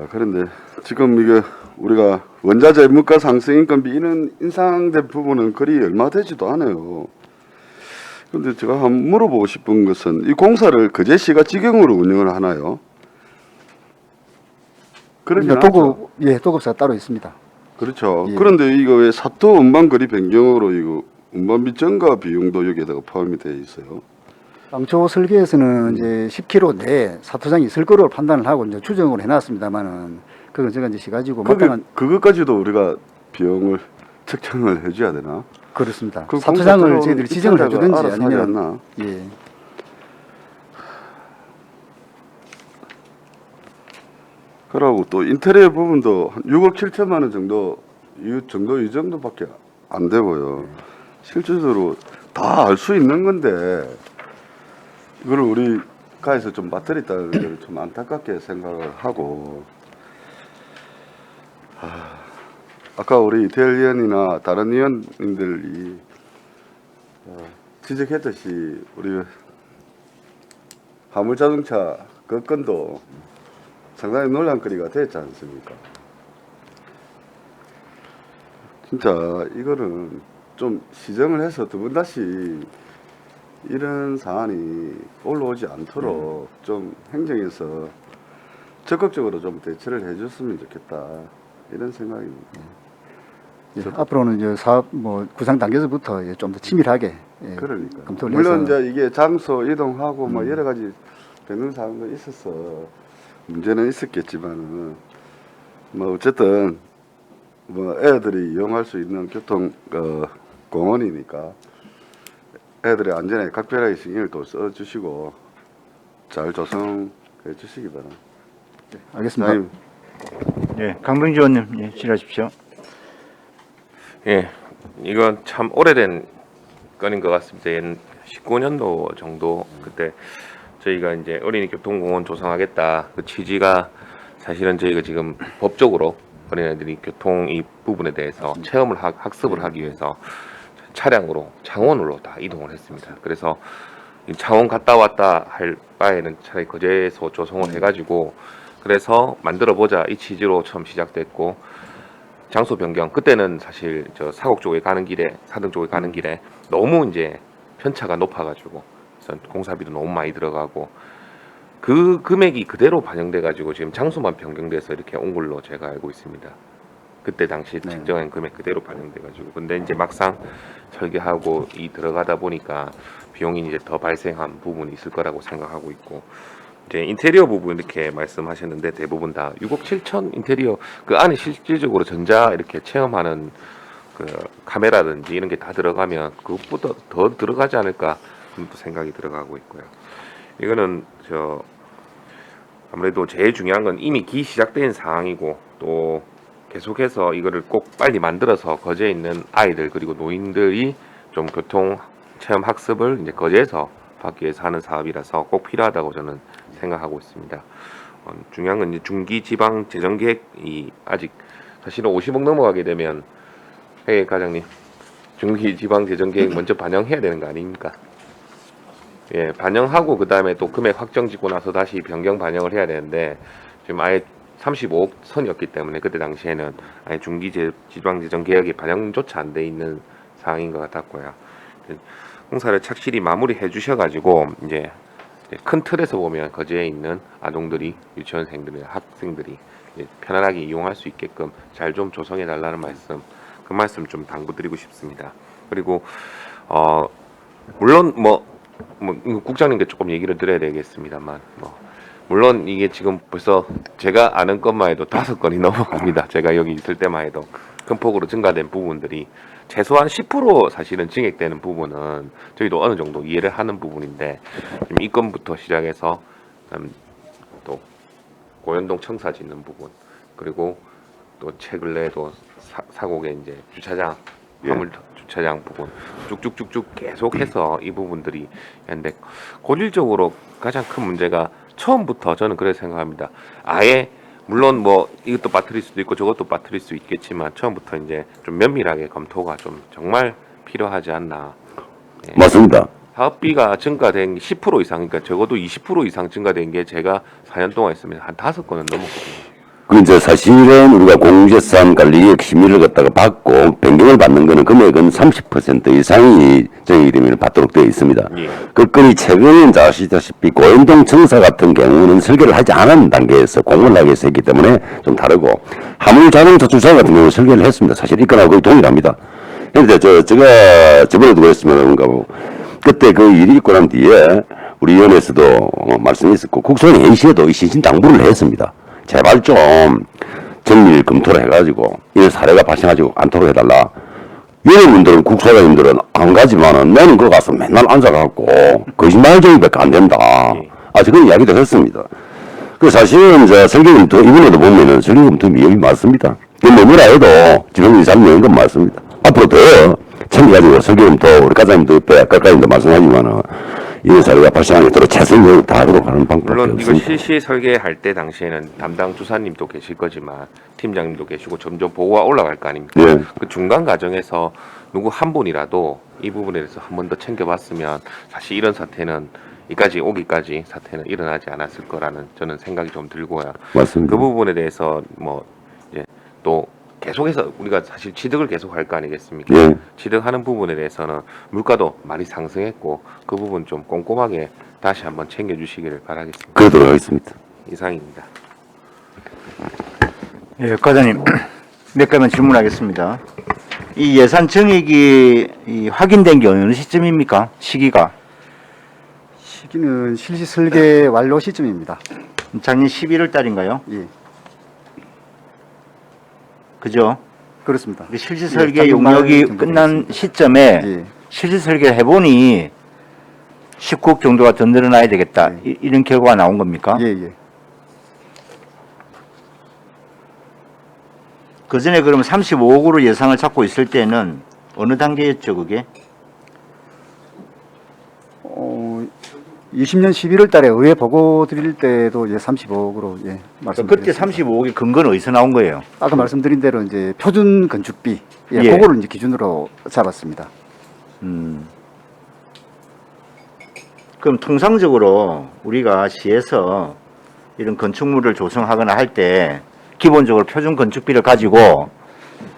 그런데 지금 이게 우리가 원자재 물가 상승 인건비 이런 인상된 부분은 그리 얼마 되지도 않아요. 그런데 제가 한번 물어보고 싶은 것은 이 공사를 거제시가 직영으로 운영을 하나요? 그러진 않죠. 도급사가 따로 있습니다. 그렇죠. 예. 그런데 이거 왜 사토 운반거리 변경으로 이거 운반비 증가 비용도 여기에다가 포함이 되어 있어요? 당초 설계에서는 이제 10km 내에 사토장이 있을 거로 판단을 하고 이제 추정을 해놨습니다만은 그건 제가 이제 시가지고 마땅한 그것까지도 우리가 비용을 측정을 해줘야 되나? 그렇습니다. 그 사토장을 공사처럼 저희들이 지정을 입찰자가 해주든지 알아서 하지 아니면 않나? 예. 그러고 또 인테리어 부분도 한 6억 7천만 원 정도 이 정도밖에 안 되고요. 실질적으로 다 알 수 있는 건데 이걸 우리 가에서 좀 빠뜨렸다는 걸 좀 안타깝게 생각을 하고 아까 우리 대일 의원이나 다른 의원님들이 지적했듯이 우리 화물자동차 그 건도 상당히 논란거리가 됐지 않습니까? 진짜 이거는 좀 시정을 해서 두 번 다시 이런 사안이 올라오지 않도록 좀 행정에서 적극적으로 좀 대처를 해줬으면 좋겠다 이런 생각입니다. 예, 앞으로는 이제 사업 뭐 구상 단계에서부터 좀 더 치밀하게 그러니까 검토를 물론 해서 이제 이게 장소 이동하고 뭐 여러 가지 되는 사항도 있어서 문제는 있었겠지만은 뭐 어쨌든 뭐 애들이 이용할 수 있는 교통 공원이니까 애들의 안전에 각별하게 신경을 또 써주시고 잘 조성해 주시기 바랍니다. 알겠습니다. 장님. 예, 강병주 의원님, 예, 질의하십시오. 예, 이건 참 오래된 건인 것 같습니다. 19년도 정도 그때 저희가 이제 어린이 교통공원 조성하겠다 그 취지가 사실은 저희가 지금 법적으로 어린이들이 교통 이 부분에 대해서 체험을 학습을 하기 위해서 차량으로 창원으로 다 이동을 했습니다. 그래서 이 창원 갔다 왔다 할 바에는 차라리 거제에서 조성을 해가지고 그래서 만들어 보자 이 취지로 처음 시작됐고 장소 변경 그때는 사실 저 사곡 쪽에 가는 길에 사등 쪽에 가는 길에 너무 이제 편차가 높아가지고 공사비도 너무 많이 들어가고 그 금액이 그대로 반영돼 가지고 지금 장소만 변경돼서 이렇게 온 걸로 제가 알고 있습니다. 그때 당시 네. 책정한 금액 그대로 반영돼 가지고 근데 이제 막상 설계하고 이 들어가다 보니까 비용이 이제 더 발생한 부분이 있을 거라고 생각하고 있고 이제 인테리어 부분 이렇게 말씀하셨는데 대부분 다 6억 7천 인테리어 그 안에 실질적으로 전자 이렇게 체험하는 그 카메라든지 이런 게 다 들어가면 그것보다 더 들어가지 않을까 또 생각이 들어가고 있고요. 이거는 저 아무래도 제일 중요한 건 이미 시작된 상황이고 또 계속해서 이거를 꼭 빨리 만들어서 거제에 있는 아이들 그리고 노인들이 좀 교통 체험 학습을 이제 거제에서 받기 위해서 하는 사업이라서 꼭 필요하다고 저는 생각하고 있습니다. 중요한 건 이제 중기 지방 재정 계획이 아직 사실은 50억 넘어가게 되면 해 과장님 중기 지방 재정 계획 먼저 반영해야 되는 거 아닙니까? 예, 반영하고 그 다음에 또 금액 확정 짓고 나서 다시 변경 반영을 해야 되는데 지금 아예 35억 선이었기 때문에 그때 당시에는 아예 중기 지방 재정 계획이 반영조차 안 돼 있는 상황인 것 같았고요. 공사를 착실히 마무리해 주셔가지고 이제 큰 틀에서 보면 거제에 있는 아동들이 유치원생들이 학생들이 편안하게 이용할 수 있게끔 잘 좀 조성해 달라는 말씀 그 말씀 좀 당부드리고 싶습니다. 그리고 물론 뭐 국장님께 조금 얘기를 드려야 되겠습니다만 물론 이게 지금 벌써 제가 아는 것만 해도 5건이 넘어갑니다. 제가 여기 있을 때만 해도 큰 폭으로 증가된 부분들이 최소한 10% 사실은 증액되는 부분은 저희도 어느 정도 이해를 하는 부분인데 지금 이 건부터 시작해서 또 고현동 청사 짓는 부분 그리고 또 최근에도 사곡의 이제 주차장 화물 주차장 부분 쭉쭉쭉쭉 계속해서 이 부분들이 있는데 고질적으로 가장 큰 문제가 처음부터 저는 그렇게 생각합니다. 아예 물론 뭐 이것도 빠뜨릴 수도 있고 저것도 빠뜨릴 수 있겠지만 처음부터 이제 좀 면밀하게 검토가 좀 정말 필요하지 않나. 예. 맞습니다. 사업비가 증가된 게 10% 이상, 그러니까 적어도 20% 이상 증가된 게 제가 4년 동안 있으면 한 5건은 넘었거든요. 그 이제 사실은 우리가 공유재산 관리의 심의를 갖다가 받고 변경을 받는 거는 금액은 30% 이상이 정액이 되면 받도록 되어 있습니다. 예. 그 건이 최근에 이제 아시다시피 고현동 청사 같은 경우는 설계를 하지 않은 단계에서 공을 하기 위해서 했기 때문에 좀 다르고 화물 자동차 주차 같은 경우는 설계를 했습니다. 사실 이 건하고 거의 동일합니다. 그런데 제가 저번에도 그랬으면 그런가 뭐 그때 그 일이 있고 난 뒤에 우리 위원회에서도 말씀이 있었고 국토원 회의시에도 신신당부를 했습니다. 제발 좀 정밀 검토를 해가지고 이런 사례가 발생하지 않도록 해달라. 위원님들은 국소장님들은 안 가지만은 나는 거 가서 맨날 앉아갖고 거짓말쟁이밖에 안 된다. 그런 이야기도 했습니다. 그 사실은 이제 설계검토 이번에도 보면은 설계검토 위험이 많습니다. 뭐라 해도 지방이사를 내는 건 맞습니다. 앞으로 더 챙겨가지고 설계검토 우리 과장님도 옆에 까까님도 말씀하지만은 이런 사례가 발생하게 도록 최선을 다하도록 하는 방법이 물론 이거 없습니다. 실시 설계할 때 당시에는 담당 주사님도 계실 거지만 팀장님도 계시고 점점 보고가 올라갈 거 아닙니까? 네. 그 중간 과정에서 누구 한 분이라도 이 부분에 대해서 한 번 더 챙겨봤으면 사실 이런 사태는 이까지 오기까지 사태는 일어나지 않았을 거라는 저는 생각이 좀 들고요. 맞습니다. 그 부분에 대해서 뭐 이제 또 계속해서 우리가 사실 취득을 계속할 거 아니겠습니까? 예. 취득하는 부분에 대해서는 물가도 많이 상승했고 그 부분 좀 꼼꼼하게 다시 한번 챙겨주시기를 바라겠습니다. 그러도록 하겠습니다. 이상입니다. 예, 과장님 몇 가지만 질문하겠습니다. 이 예산 증액이 확인된 게 어느 시점입니까? 시기가? 시기는 실시 설계 완료 시점입니다. 작년 11월 달인가요? 예, 그죠? 그렇습니다. 실시 예, 설계 작년 말 용역이 정도 끝난 되겠습니다. 시점에 예, 실시 설계를 해보니 19억 정도가 더 늘어나야 되겠다. 이런 결과가 나온 겁니까? 예, 예. 그 전에 그러면 35억으로 예상을 잡고 있을 때는 어느 단계였죠, 그게? 20년 11월 달에 의회 보고 드릴 때도 이제 35억으로 예, 말씀드렸습니다. 그때 35억의 근거는 어디서 나온 거예요? 아까 말씀드린 대로 이제 표준 건축비 예, 예. 그거를 이제 기준으로 잡았습니다. 그럼 통상적으로 우리가 시에서 이런 건축물을 조성하거나 할 때 기본적으로 표준 건축비를 가지고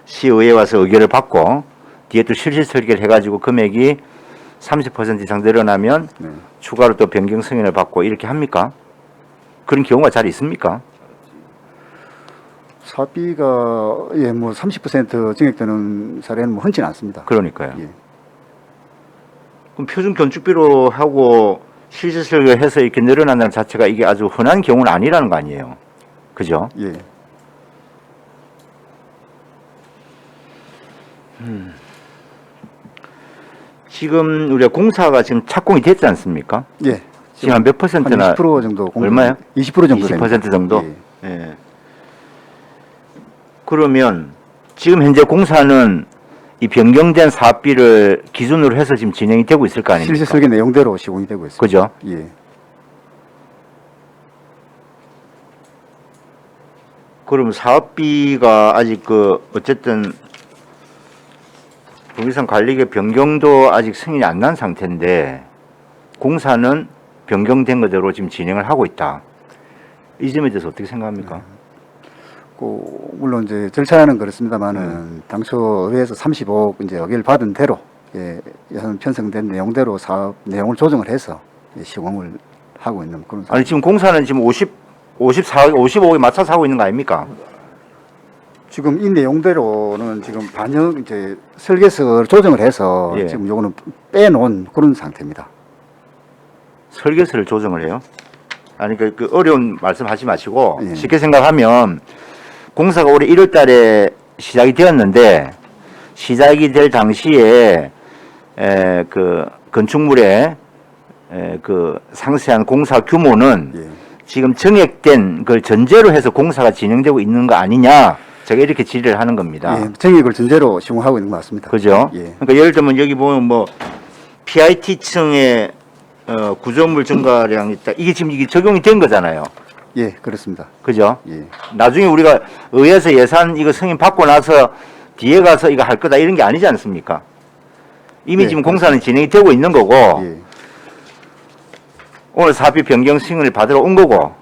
시의회에 와서 의결을 받고 뒤에 또 실시 설계를 해가지고 금액이 30% 이상 늘어나면 네. 추가로 또 변경 승인을 받고 이렇게 합니까? 그런 경우가 잘 있습니까? 사비가 예, 뭐 30% 증액되는 사례는 뭐 흔치는 않습니다. 그러니까요. 예. 그럼 표준 건축비로 하고 실시 설계해서 이렇게 늘어난다는 자체가 이게 아주 흔한 경우는 아니라는 거 아니에요. 그죠? 예. 지금 우리가 공사가 지금 착공이 됐지 않습니까? 예. 지금 한 몇 퍼센트나? 한 20% 정도 얼마요? 20% 정도 20% 정도? 예. 예. 그러면 지금 현재 공사는 이 변경된 사업비를 기준으로 해서 지금 진행이 되고 있을 거 아닙니까? 실시 설계 내용대로 시공이 되고 있습니다. 그죠? 예. 그럼 사업비가 아직 어쨌든 동의선 관리계 변경도 아직 승인이 안 난 상태인데 공사는 변경된 그대로 지금 진행을 하고 있다. 이 점에 대해서 어떻게 생각합니까? 물론 이제 절차는 그렇습니다만은 당초 의회에서 35억 이제 의결 받은 대로 예, 예산 편성된 내용대로 사업 내용을 조정을 해서 예, 시공을 하고 있는 그런 아니 지금 공사는 지금 55억에 맞춰서 하고 있는 거 아닙니까? 지금 이 내용대로는 지금 반영 이제 설계서를 조정을 해서 예. 지금 요거는 빼놓은 그런 상태입니다. 설계서를 조정을 해요? 아니 그 어려운 말씀하지 마시고 예. 쉽게 생각하면 공사가 올해 1월 달에 시작이 되었는데 시작이 될 당시에 그 건축물의 그 상세한 공사 규모는 예. 지금 정액된 걸 전제로 해서 공사가 진행되고 있는 거 아니냐 제가 이렇게 질의를 하는 겁니다. 예, 정액을 전제로 시공하고 있는 것 같습니다. 그죠? 예. 그러니까 예를 들면 여기 보면 뭐 PIT층의 구조물 증가량이 있다. 이게 지금 이게 적용이 된 거잖아요. 예, 그렇습니다. 그죠? 예. 나중에 우리가 의회에서 예산 이거 승인 받고 나서 뒤에 가서 이거 할 거다 이런 게 아니지 않습니까? 이미 예, 지금 공사는 진행이 되고 있는 거고 예. 오늘 사업비 변경 승인을 받으러 온 거고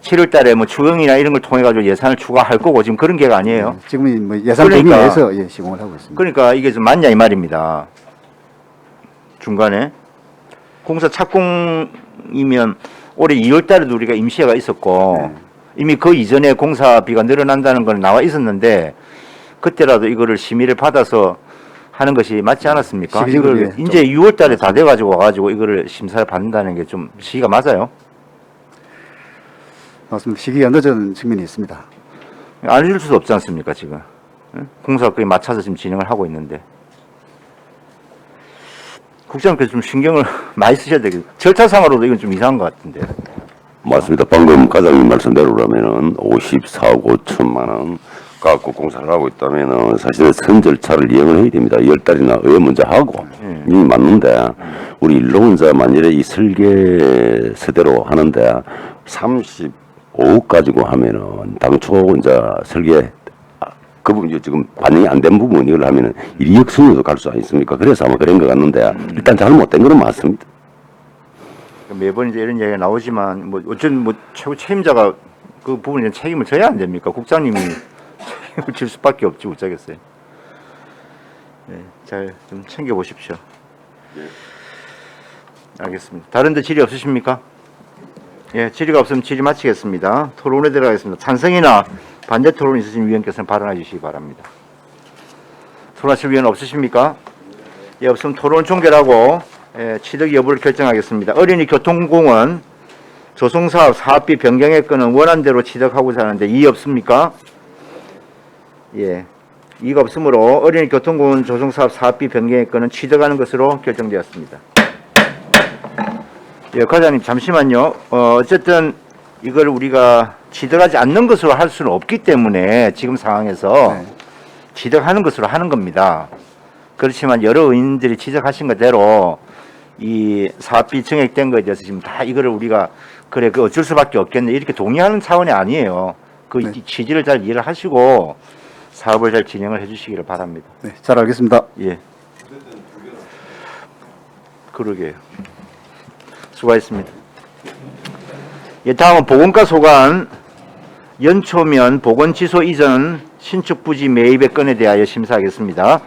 7월 달에 뭐 추경이나 이런 걸 통해 가지고 예산을 추가할 거고 지금 그런 계가 아니에요. 지금은 뭐 예산 범위 그러니까- 내에서 예, 시공을 하고 있습니다. 그러니까 이게 좀 맞냐 이 말입니다. 중간에 공사 착공이면 올해 2월 달에도 우리가 임시회가 있었고 네. 이미 그 이전에 공사비가 늘어난다는 건 나와 있었는데 그때라도 이거를 심의를 받아서 하는 것이 맞지 않았습니까? 시기적으로 이걸 예, 이제 6월 달에 다 돼 가지고 와 가지고 이거를 심사를 받는다는 게 좀 시기가 맞아요? 맞습니다. 시기가 늦은 측면이 있습니다. 안 해줄 수도 없지 않습니까 지금? 응? 공사가 거의 맞춰서 지금 진행을 하고 있는데 국장님께서 좀 신경을 많이 쓰셔야 되겠어요. 절차상으로도 이건 좀 이상한 것 같은데. 맞습니다. 방금 과장님 말씀대로라면은 54억 5천만 원 갖고 공사를 하고 있다면은 사실은 선 절차를 이행을 해야 됩니다. 10달이나 의회 먼저 하고 이미 맞는데 우리 일로원자 만일에 이 설계서대로 하는데 35억 가지고 하면은 당초 이제 설계 그 부분이 지금 반영이 안 된 부분 이걸 하면은 일역순으로도 갈 수 있습니까? 그래서 아마 그런 것 같는데 일단 잘못된 거는 맞습니다. 매번 이제 이런 얘기가 나오지만 뭐 어쨌든 뭐 최고 책임자가 그 부분에 책임을 져야 안 됩니까? 국장님이 책임을 질 수밖에 없지 어쩌겠어요. 네, 잘 좀 챙겨 보십시오. 알겠습니다. 다른 데 질의 없으십니까? 예, 질의가 없으면 질의 마치겠습니다. 토론에 들어가겠습니다. 찬성이나 반대 토론 있으신 위원께서는 발언해 주시기 바랍니다. 토론하실 위원 없으십니까? 예, 없으면 토론 종결하고 취득 여부를 결정하겠습니다. 어린이 교통공원 조성사업 사업비 변경의 건은 원안대로 취득하고자 하는데 이의 없습니까? 예, 이의가 없으므로 어린이 교통공원 조성사업 사업비 변경의 건은 취득하는 것으로 결정되었습니다. 예, 과장님 잠시만요. 어쨌든 이걸 우리가 취득하지 않는 것으로 할 수는 없기 때문에 지금 상황에서 네. 취득하는 것으로 하는 겁니다. 그렇지만 여러 의원들이 지적하신 것대로 이 사업비 증액된 것에 대해서 지금 다 이거를 우리가 그래 그 어쩔 수밖에 없겠네 이렇게 동의하는 차원이 아니에요. 그 네. 취지를 잘 이해를 하시고 사업을 잘 진행을 해주시기를 바랍니다. 네, 잘 알겠습니다. 예. 그러게요. 수고하셨습니다. 예, 다음은 보건과 소관 연초면 보건지소 이전 신축 부지 매입의 건에 대하여 심사하겠습니다.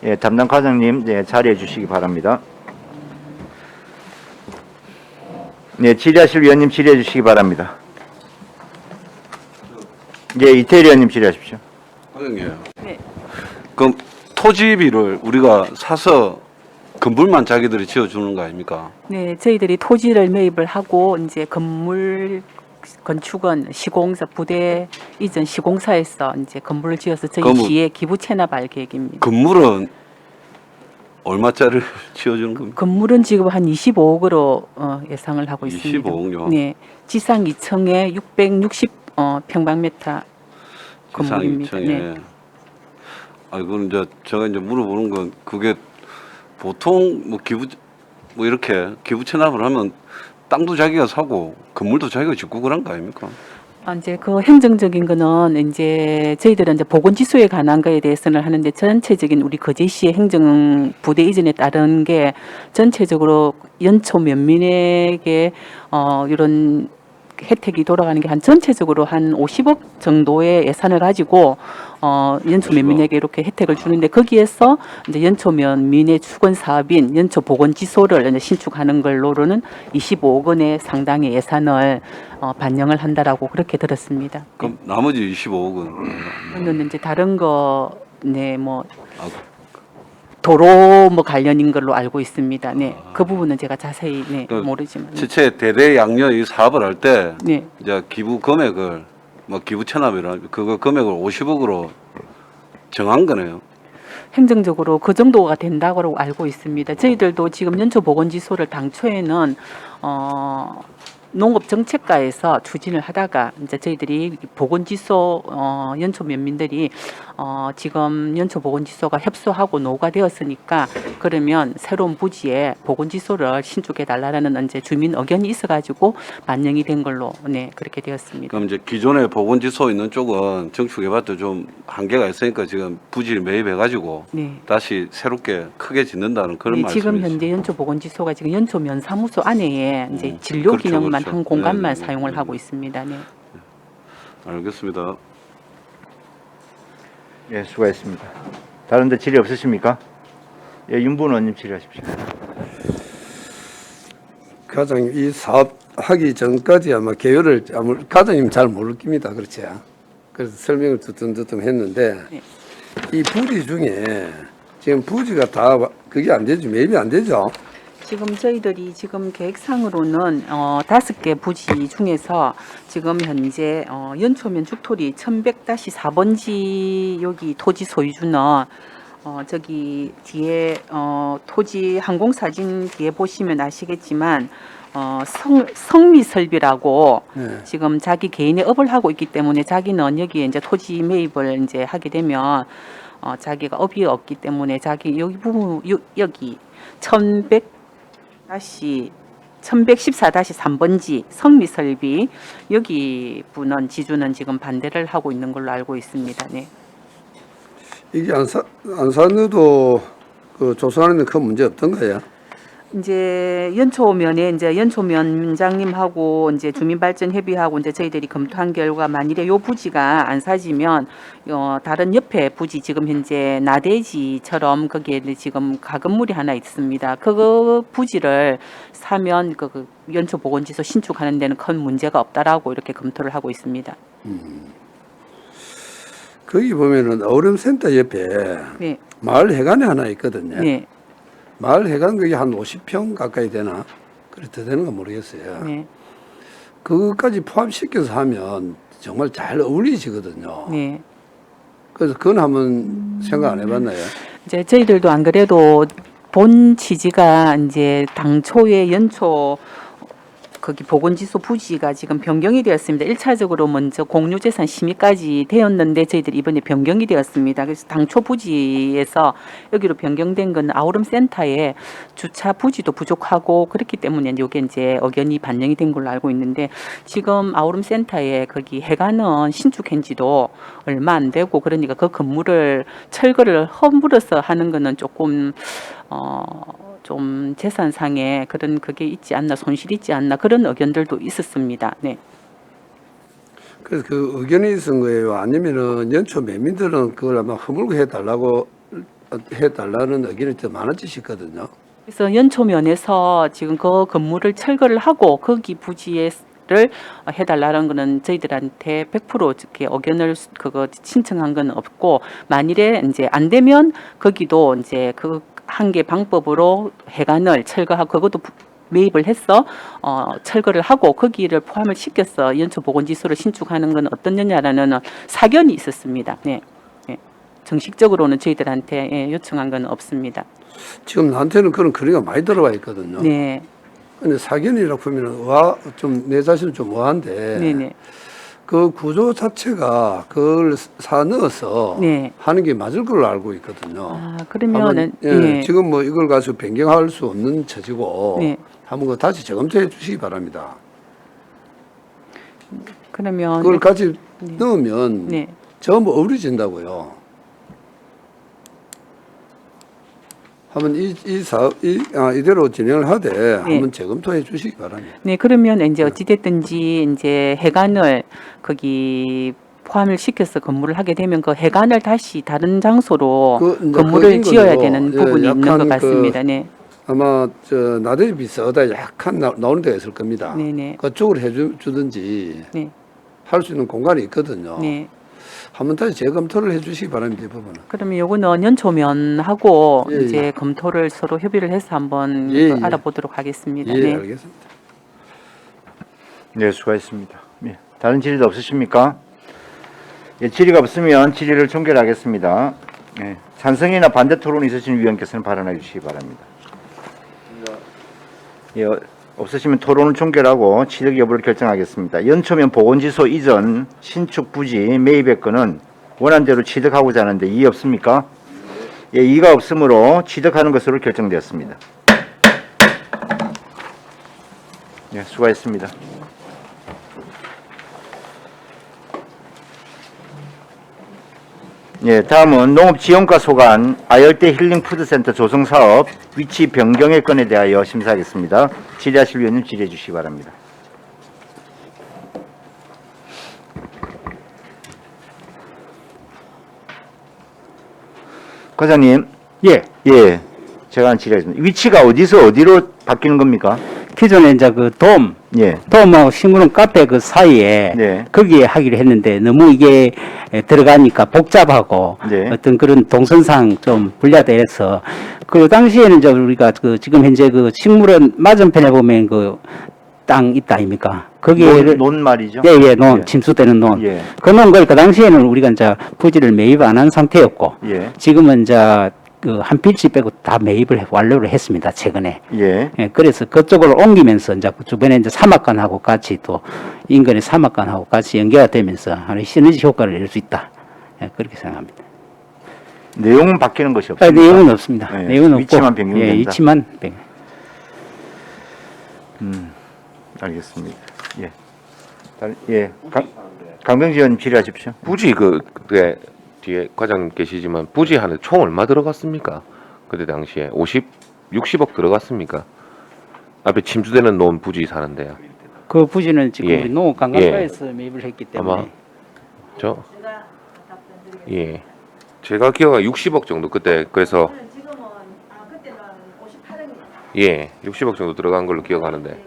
예, 담당 과장님 자리해 주시기 바랍니다. 네, 질의하실 위원님 질의해 주시기 바랍니다. 예, 이태일 의원님 질의하십시오. 과장님. 네. 그럼 토지비를 우리가 사서 건물만 자기들이 지어주는 거 아닙니까? 네, 저희들이 토지를 매입을 하고 이제 건물 건축은 시공사 부대 이전 시공사에서 이제 건물을 지어서 저희 건물. 시에 기부 체납할 계획입니다. 건물은 얼마짜리 지어주는 겁니까? 건물은 지금 한 25억으로 예상을 하고 있습니다. 25억요? 네, 지상 2층에 660 평방미터 지상 건물입니다. 2층에. 네. 아, 이거는 이제 제가 이제 물어보는 건 그게 보통 뭐 기부 뭐 이렇게 기부 체납을 하면 땅도 자기가 사고 건물도 자기가 짓고 그런 거 아닙니까? 이제 그 행정적인 거는 이제 저희들은 이제 보건지수에 관한 거에 대해서는 하는데 전체적인 우리 거제시의 행정 부대 이전에 따른 게 전체적으로 연초 면민에게 이런 혜택이 돌아가는 게 한 전체적으로 한 50억 정도의 예산을 가지고 연초 면민에게 이렇게 혜택을 주는데 거기에서 이제 연초 면민의 주건 사업인 연초 보건지소를 이제 신축하는 걸로는 25억 원의 상당의 예산을 반영을 한다라고 그렇게 들었습니다. 그럼 나머지 25억은 그는 이제 다른 거 네 뭐 아, 도로 뭐 관련인 걸로 알고 있습니다. 네, 그 부분은 제가 자세히 네 그 모르지만 지체 대대양녀 이 사업을 할 때 네. 이제 기부 금액을 뭐 기부 체납이라 그거 금액을 50억으로 정한 거네요. 행정적으로 그 정도가 된다고 알고 있습니다. 저희들도 지금 연초 보건지소를 당초에는 농업정책과에서 추진을 하다가 이제 저희들이 보건지소 연초 면민들이 지금 연초 보건지소가 협소하고 노후가 되었으니까 그러면 새로운 부지에 보건지소를 신축해 달라는 이제 주민 의견이 있어가지고 반영이 된 걸로 네 그렇게 되었습니다. 그럼 이제 기존에 보건지소 있는 쪽은 정축해봤자 좀 한계가 있으니까 지금 부지를 매입해가지고 네. 다시 새롭게 크게 짓는다는 그런 네, 지금 말씀이시죠? 현재 연초 보건지소가 지금 연초 면사무소 안에 이제 진료 그렇죠, 기능만 그렇죠. 한 공간만 네, 네, 사용을 네, 하고 네. 있습니다. 네. 알겠습니다. 예, 수고하셨습니다. 다른 데 질의 없으십니까? 예, 윤분 의원님 질의하십시오. 과장님 이 사업 하기 전까지 아마 개요를 과장님 잘 모를 겁니다. 그렇지? 그래서 설명을 두툼두툼 했는데 네. 이 부지 중에 지금 부지가 다 그게 안 되죠. 매입이 안 되죠. 지금 저희들이 지금 계획상으로는 5개 부지 중에서 지금 현재 연초면 죽토리 1100-4번지 여기 토지 소유주는 저기 뒤에 토지 항공사진 뒤에 보시면 아시겠지만 성미설비라고 네. 지금 자기 개인의 업을 하고 있기 때문에 자기는 여기에 이제 토지 매입을 이제 하게 되면 자기가 업이 없기 때문에 자기 여기 부분 여기 1114-3번지 성미설비 여기 분은 지주는 지금 반대를 하고 있는 걸로 알고 있습니다. 네. 이게 안산으로도 그 조성하는 데 큰 문제 없던 거예요. 이제 연초면에 이제 연초면장님하고 이제 주민발전협의하고 이제 저희들이 검토한 결과 만일에 요 부지가 안 사지면 다른 옆에 부지 지금 현재 나대지처럼 거기에 지금 가건물이 하나 있습니다. 그 부지를 사면 그 연초보건지소 신축하는 데는 큰 문제가 없다라고 이렇게 검토를 하고 있습니다. 거기 보면은 어른센터 옆에 네, 마을 해관이 하나 있거든요. 네, 마을 해관 그게 한 50평 가까이 되나? 그래 더 되는 건 모르겠어요. 네, 그것까지 포함시켜서 하면 정말 잘 어울리시거든요. 네. 그래서 그건 한번 생각 안 해봤나요? 이제 저희들도 안 그래도 본 취지가 이제 당초에 연초 거기 보건지소 부지가 지금 변경이 되었습니다. 1차적으로 먼저 공유재산 심의까지 되었는데 저희들이 이번에 변경이 되었습니다. 그래서 당초 부지에서 여기로 변경된 건 아우름 센터에 주차 부지도 부족하고 그렇기 때문에 이게 이제 의견이 반영이 된 걸로 알고 있는데 지금 아우름 센터에 거기 해관은 신축한 지도 얼마 안 되고 그러니까 그 건물을 철거를 허물어서 하는 거는 조금 좀 재산상에 그런 그게 있지 않나 손실이 있지 않나 그런 의견들도 있었습니다. 네. 그래서 그 의견이 있은 거예요. 아니면은 연초 매민들은 그걸 아마 허물고 해달라는 의견이 더 많아지셨거든요. 그래서 연초면에서 지금 그 건물을 철거를 하고 거기 부지를 해달라는 거는 저희들한테 100% 이렇게 의견을 그거 신청한 건 없고 만일에 이제 안 되면 거기도 이제 그 한 개 방법으로 해관을 철거하고 그것도 매입을 해서 철거를 하고 거기를 포함을 시켜서 연초보건지소를 신축하는 건 어떻느냐라는 사견이 있었습니다. 네. 네. 정식적으로는 저희들한테 요청한 건 없습니다. 지금 나한테는 그런 거리가 많이 들어와 있거든요. 네. 근데 사견이라고 보면 내 자신은 좀 의아한데 네네. 그 구조 자체가 그걸 넣어서 네. 하는 게 맞을 걸로 알고 있거든요. 아, 그러면은 한번, 예. 지금 뭐 이걸 가지고 변경할 수 없는 처지고 네. 한번 그거 다시 재검토해 주시기 바랍니다. 그러면 그걸 같이 넣으면 네. 전부 어우러진다고요. 한번 이대로 진행을 하되 한번 재검토해 주시기 바랍니다. 네, 그러면 이제 어찌됐든지 이제 해관을 거기 포함을 시켜서 건물을 하게 되면 그 해관을 다시 다른 장소로 이제 건물을 그 지어야 인근으로, 되는 부분이 있는 것 같습니다. 네. 아마 나들이 비싸다 약간 나오는 데가 있을 겁니다. 네네. 그쪽으로 해주든지 네. 할 수 있는 공간이 있거든요. 네. 한번 다시 재검토를 해주시기 바랍니다. 이 부분은. 그러면 요거는 연초면하고 예, 이제 예. 검토를 서로 협의를 해서 한번 예, 예. 알아보도록 하겠습니다. 예, 네. 알겠습니다. 네, 수고하셨습니다. 예. 다른 질의도 없으십니까? 예, 질의가 없으면 질의를 종결하겠습니다. 예. 찬성이나 반대 토론 있으신 위원께서는 발언해 주시기 바랍니다. 예, 없으시면 토론을 종결하고 취득 여부를 결정하겠습니다. 연초면 보건지소 이전 신축 부지 매입의 건은 원안대로 취득하고자 하는데 이의 없습니까? 예, 이의가 없으므로 취득하는 것으로 결정되었습니다. 예, 수고하셨습니다. 예, 다음은 농업지원과 소관 아열대 힐링푸드센터 조성사업 위치 변경의 건에 대하여 심사하겠습니다. 질의하실 위원님 질의해 주시기 바랍니다. 과장님. 예. 제가 질의하겠습니다. 위치가 어디서 어디로 바뀌는 겁니까? 기존에 이제 그 예. 돔하고 식물원 카페 그 사이에 네. 거기에 하기로 했는데 너무 이게 들어가니까 복잡하고 네. 어떤 그런 동선상 좀 불리하다 그 당시에는 이제 우리가 그 지금 현재 그 식물원 맞은편에 보면 그 땅 있다 아닙니까? 거기에 논 말이죠. 예, 논 예. 침수되는 논. 예. 그 논 그 당시에는 우리가 이제 부지를 매입 안 한 상태였고 예. 지금은 이제 그 한 필지 빼고 다 매입을 완료를 했습니다. 최근에. 예. 예, 그래서 그쪽으로 옮기면서 이제 주변에 이제 사막관하고 같이 또 인근의 사막관하고 같이 연계가 되면서 하는 시너지 효과를 낼 수 있다. 예, 그렇게 생각합니다. 내용은 바뀌는 것이 없습니다. 내용은 없습니다. 예, 내용은 없고 위치만 변경된다. 예, 위치만 변경. 알겠습니다. 예. 예. 강병지 의원님 질의하십시오. 부지 그때 뒤에 과장님 계시지만 부지 하는데 총 얼마 들어갔습니까? 그때 당시에 60억 들어갔습니까? 앞에 침수되는 논 부지 사는데요. 그 부지는 지금 예. 우리 농업 관광과에서 매입을 했기 때문에 아마 저 예. 제가 기억하 60억 정도 그때 그래서 예, 60억 정도 들어간 걸로 기억하는데.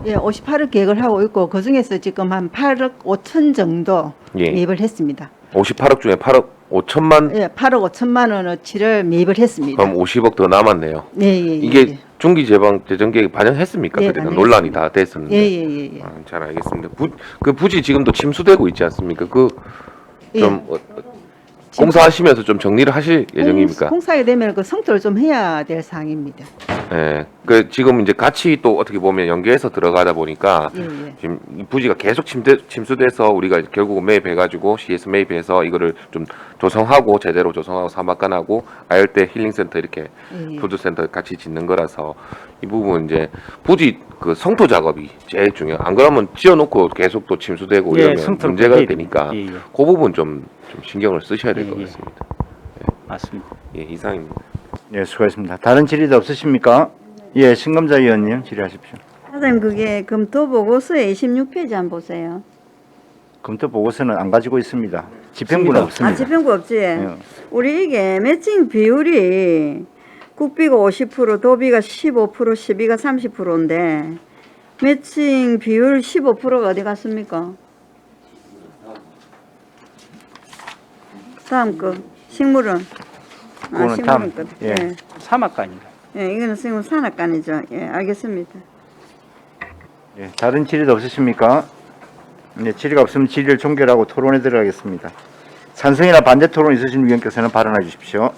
예, 58억 계획을 하고 있고 그 중에서 지금 한 8억 5천 정도 예. 매입을 했습니다. 58억 중에 8억 5천만 예, 8억 5천만 원어치를 매입을 했습니다. 그럼 50억 더 남았네요. 예, 예, 예. 이게 중기 재정 계획 반영했습니까? 예, 그때는 반영했습니다. 논란이 다 됐었는데. 예, 예, 예, 예. 아, 잘 알겠습니다. 그 부지 지금도 침수되고 있지 않습니까? 예. 좀 공사하시면서 좀 정리를 하실 예정입니까? 공사에 되면 그 성토를 좀 해야 될 사항입니다. 예. 그 지금 이제 같이 또 어떻게 보면 연계해서 들어가다 보니까 예, 예. 지금 이 부지가 계속 침수돼서 우리가 결국 매입해가지고 CS 매입해서 이거를 좀 조성하고 제대로 조성하고 사막관하고 아열대 힐링센터 이렇게 예, 예. 푸드센터 같이 짓는 거라서 이 부분 이제 부지 그 성토 작업이 제일 중요해요. 안 그러면 지어놓고 계속 또 침수되고 예, 이러면 성토를 문제가 해야 되니까 됩니다. 예, 예. 그 부분 좀 신경을 쓰셔야 될 예, 것 예. 같습니다. 맞습니다. 예, 이상입니다. 예, 수고하셨습니다. 다른 질의도 없으십니까? 예, 신검자 의원님 질의하십시오. 선생님 그게 검토 보고서에 26페이지 한번 보세요. 검토 보고서는 안 가지고 있습니다. 집행부는 없습니다. 아 집행부 없지? 예. 우리 이게 매칭 비율이 국비가 50%, 도비가 15%, 시비가 30%인데 매칭 비율 15%가 어디 갔습니까? 다음 거 식물은 그거는 식물은 다음, 끝. 예. 예. 사막관입니다. 예, 이거는 생물 산악관이죠. 예, 알겠습니다. 예, 다른 질의도 없으십니까? 네, 질의가 없으면 질의를 종결하고 토론에 들어가겠습니다. 찬성이나 반대 토론 있으신 의원께서는 발언해 주십시오.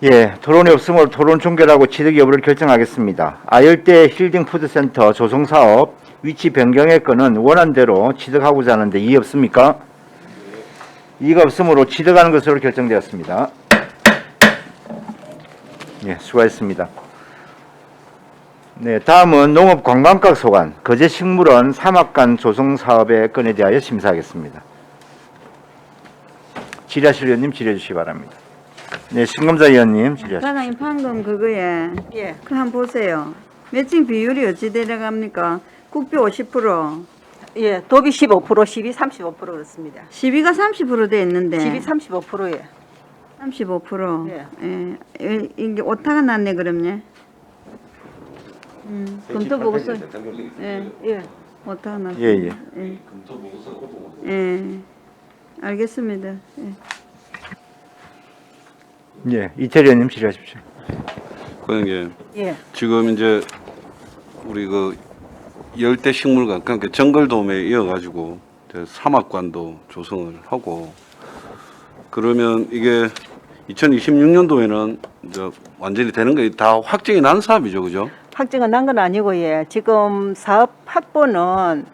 예, 토론이 없으므로 토론 종결하고 취득 여부를 결정하겠습니다. 아열대 힐딩 푸드센터 조성 사업 위치 변경의 건은 원안대로 취득하고자 하는데 이의 없습니까? 이의가 없으므로 취득하는 것으로 결정되었습니다. 예, 수고하셨습니다. 네, 다음은 농업관광과 소관, 거제식물원 사막관 조성 사업의 건에 대하여 심사하겠습니다. 질의하실 의원님 질의해 주시기 바랍니다. 네, 신검자 의원님 질의하십시오. 사장님 방금 그거에 예. 그 한번 보세요. 매칭 비율이 어찌 내려갑니까? 국비 50%, 예, 도비 15%, 시비 35% 그렇습니다. 시비가 30%돼 있는데 시비 35%예. 35%. 예. 예. 이게 오타가 났네 그럼요. 검토 보고서. 예. 예. 오타가 났어. 예, 예. 예. 예. 알겠습니다. 예. 예, 이태리 의원님 질의하십시오. 그런 게 예. 지금 이제 우리 그 열대 식물관 그러니까 정글돔에 이어가지고 이제 사막관도 조성을 하고 그러면 이게 2026년도에는 이제 완전히 되는 게 다 확정이 난 사업이죠, 그죠? 확정은 난 건 아니고 예. 지금 사업 확보는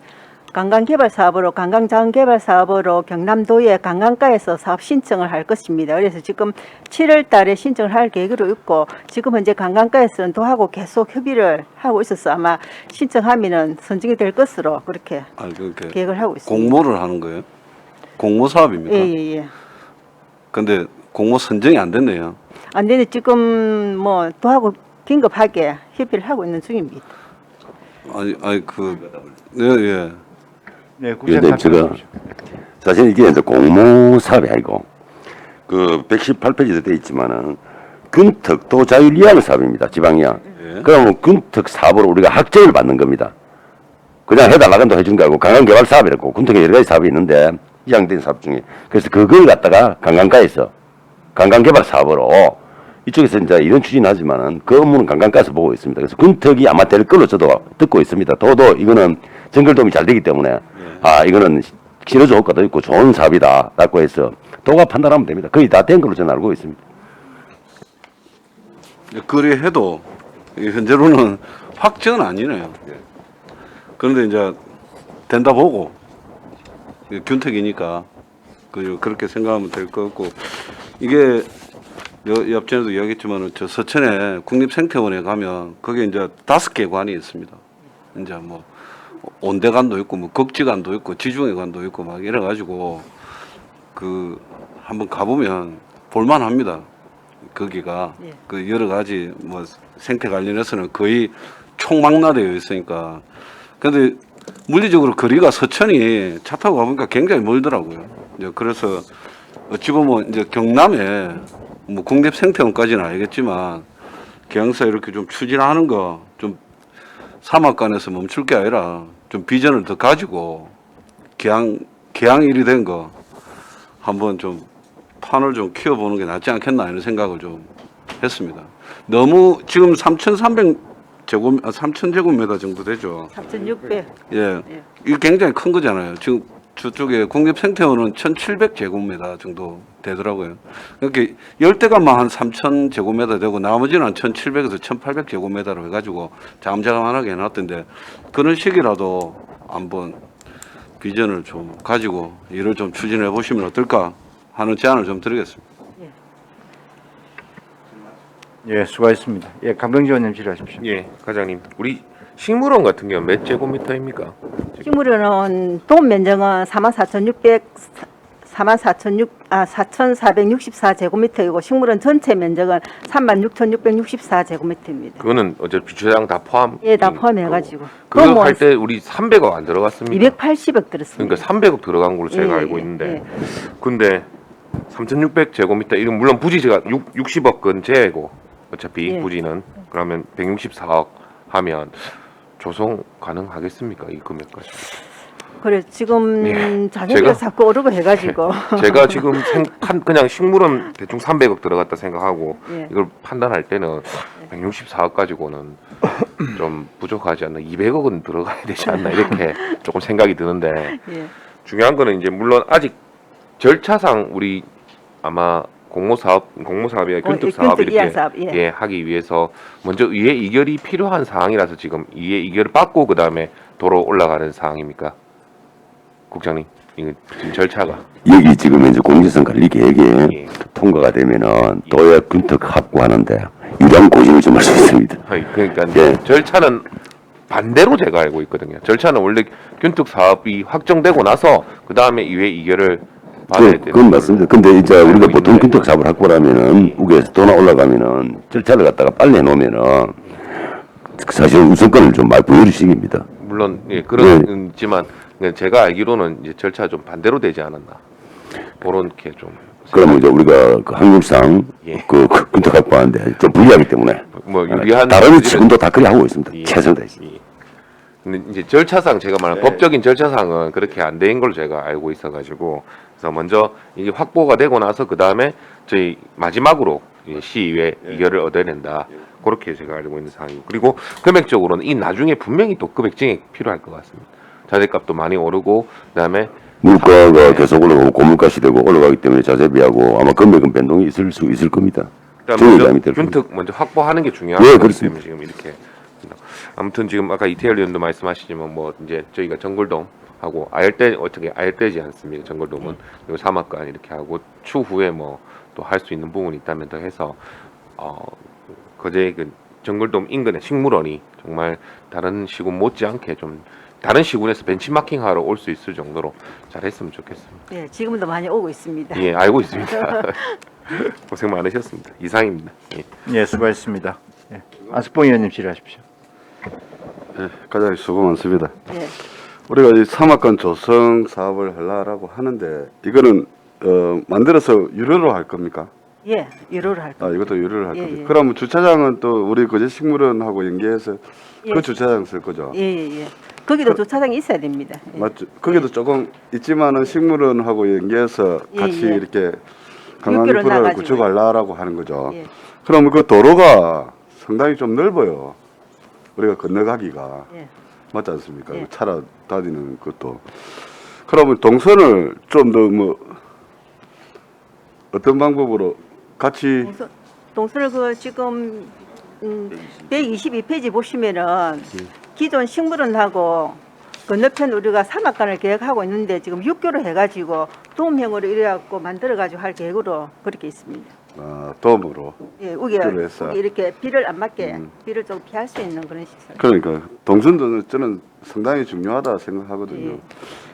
관광개발 사업으로 관광자원개발 사업으로 경남도의 관광가에서 사업 신청을 할 것입니다. 그래서 지금 7월 달에 신청을 할 계획으로 있고 지금 현재 관광가에서는 도하고 계속 협의를 하고 있어서 아마 신청하면은 선정이 될 것으로 그렇게 아, 그렇게 계획을 하고 있습니다. 공모를 하는 거예요? 공모 사업입니까? 예예예. 근데 공모 선정이 안 됐네요. 안 되는데 지금 뭐 도하고 긴급하게 협의를 하고 있는 중입니다. 아니 네, 예. 네, 근데 제가 사실 이게 이제 공모 사업이 아니고 그 118페이지도 돼 있지만은 군특도 자율이양 사업입니다. 지방이양. 예. 그러면 군특 사업으로 우리가 학제를 받는 겁니다. 그냥 해달라고 해준 게 아니고 관광개발 사업이라고 군특에 여러 가지 사업이 있는데 이양된 사업 중에 그래서 그걸 갖다가 관광가에서 관광개발 사업으로 이쪽에서 이제 이런 추진하지만은 그 업무는 관광가에서 보고 있습니다. 그래서 군특이 아마 될 걸로 저도 듣고 있습니다. 도도 이거는 정글돔이 잘 되기 때문에 아 이거는 실효적 효과도 있고 좋은 사업이다라고 해서 도가 판단하면 됩니다. 거의 다 된 걸로 저는 알고 있습니다. 그리 해도 현재로는 확정은 아니네요. 그런데 이제 된다 보고 균택이니까 그렇게 생각하면 될 것 같고 이게 옆전에도 이야기했지만 저 서천에 국립생태원에 가면 거기에 이제 5개 관이 있습니다. 이제 뭐 온대관도 있고 뭐 극지관도 있고 지중해관도 있고 막 이래가지고 그 한번 가보면 볼만합니다. 거기가 예. 그 여러 가지 뭐 생태 관련해서는 거의 총망라되어 있으니까. 근데 물리적으로 거리가 서천이 차 타고 가보니까 굉장히 멀더라고요. 이제 그래서 어찌 보면 이제 경남에 뭐 국립 생태원까지는 알겠지만 계양사 이렇게 좀 추진하는 거 좀 사막간에서 멈출 게 아니라 좀 비전을 더 가지고 계양일이 된 거 한번 좀 판을 좀 키워보는 게 낫지 않겠나 이런 생각을 좀 했습니다. 너무 지금 3,000제곱미터 정도 되죠. 3,600. 예, 이게 굉장히 큰 거잖아요. 지금 저쪽에 국립생태원은 1,700제곱미터 정도 되더라고요. 이렇게 열대감만 한 3,000제곱미터 되고 나머지는 한 1,700에서 1,800제곱미터로 해가지고 자금자금하게 해놨던데 그런 식이라도 한번 비전을 좀 가지고 일을 좀 추진해 보시면 어떨까 하는 제안을 좀 드리겠습니다. 예, 수고하셨습니다. 예, 강병지 의원님 질의하십시오. 예, 과장님. 우리 식물원 같은 경우 몇 제곱미터입니까? 식물원은 돈 면적은 4,464제곱미터이고 식물원 전체 면적은 36,664제곱미터입니다. 그거는 어차피 주차장 다 포함. 예, 다 포함해가지고. 그거 할 때 우리 300억 안 들어갔습니까? 280억 들었습니다. 그러니까 300억 들어간 걸로 제가 예, 알고 예, 있는데, 예. 근데 3,600제곱미터 이건 물론 부지가 60억은 제외고 어차피 예. 부지는 그러면 164억 하면 조성 가능하겠습니까 이 금액까지? 그래 지금 예, 자기가 제가- 자꾸 오르고 해가지고 제가 지금 그냥 식물은 대충 300억 들어갔다 생각하고 예. 이걸 판단할 때는 164억 가지고는 좀 부족하지 않나 200억은 들어가야 되지 않나 이렇게 조금 생각이 드는데 예. 중요한 거는 이제 물론 아직 절차상 우리 아마 공모사업이나 균특 사업 균특 이한 이렇게 사업, 예. 예, 하기 위해서 먼저 의회 이결이 필요한 상황이라서 지금 의회 이결을 받고 그 다음에 도로 올라가는 상황입니까, 국장님? 이거 지금 절차가 여기 지금 이제 공제성 관리 계획에 예. 통과가 되면은 도약 균특 확보하는데 유리한 고심을 좀 할 수 있습니다. 그러니까 예. 절차는 반대로 제가 알고 있거든요. 절차는 원래 균특 사업이 확정되고 나서 그 다음에 의회 이결을 받아야 되는 그건 맞습니다. 근데 이제 우리가 알고 보통 있는데. 균특 사업을 확보하면은 우에서 도나 올라가면은 절차를 갖다가 빨리 해놓으면은 사실 우선권을 좀 많이 부여주식입니다. 물론 예, 그렇지만 제가 알기로는 이제 절차 좀 반대로 되지 않았나 그렇게 좀 그러면 이제 우리가 그 확률상 예. 그 균특 확보하는데 좀 불리하기 때문에 뭐 유리한 다른 일은- 지금도 다 그래 하고 있습니다. 예. 최선을 다했습니다. 예. 근데 이제 절차상 제가 말한 법적인 절차상은 그렇게 안 된 걸로 제가 알고 있어가지고 그래서 먼저 이게 확보가 되고 나서 그 다음에 저희 마지막으로 시의회 의결을 얻어낸다 그렇게 제가 알고 있는 상황이고 그리고 금액적으로는 이 나중에 분명히 또 금액 증액 필요할 것 같습니다. 자재값도 많이 오르고 그다음에 물가가 계속 올라가고 고물가 시대고 올라가기 때문에 자재비하고 아마 금액은 변동이 있을 수 있을 겁니다. 그러니까 저희 먼저 예상이 될 겁니다. 균특 먼저 확보하는 게 중요한 예, 거기 그렇습니다. 때문에 지금 이렇게 아무튼 지금 아까 이태열 의원도 말씀하시지만 뭐 이제 저희가 정골동 하고 아열대지 않습니까? 정골동은 그리고 사막관 이렇게 하고 추후에 뭐 또 할 수 있는 부분이 있다면 더 해서 거제 그 정골동 인근의 식물원이 정말 다른 시군 못지않게 좀 다른 시군에서 벤치마킹하러 올 수 있을 정도로 잘했으면 좋겠습니다. 예, 지금도 많이 오고 있습니다. 예, 알고 있습니다. 고생 많으셨습니다. 이상입니다. 예. 예, 수고하셨습니다. 예. 안석봉 의원님 질의하십시오. 예, 과장님 수고 많습니다. 예. 우리가 이 사막관 조성 사업을 하려고 하는데 이거는 만들어서 유료로 할 겁니까? 예, 유료를 할 아, 이것도 유료를 할 예, 겁니다. 예. 그러면 주차장은 또 우리 거제 식물원하고 연계해서 예. 그 주차장 쓸 거죠? 예, 예, 예. 거기도 주차장이 있어야 됩니다. 예. 맞죠? 거기도 조금 있지만은 식물원하고 연계해서 예, 같이 예. 이렇게 관광 육교로 인프라를 나가지고. 구축하려고 하는 거죠. 예. 그러면 그 도로가 상당히 좀 넓어요. 우리가 건너가기가. 예. 맞지 않습니까? 예. 차로 다니는 것도. 그러면 동선을 좀 더 뭐 어떤 방법으로 같이 동선을 그 지금 122페이지 보시면은 기존 식물원하고 건너편 우리가 사막관을 계획하고 있는데 지금 6교로 해가지고 도움형으로 이래갖고 만들어가지고 할 계획으로 그렇게 있습니다. 도움으로. 예, 우기 육교로 해서. 이렇게 비를 안 맞게 비를 좀 피할 수 있는 그런 시설. 그러니까 동선도 저는 상당히 중요하다 생각하거든요. 예.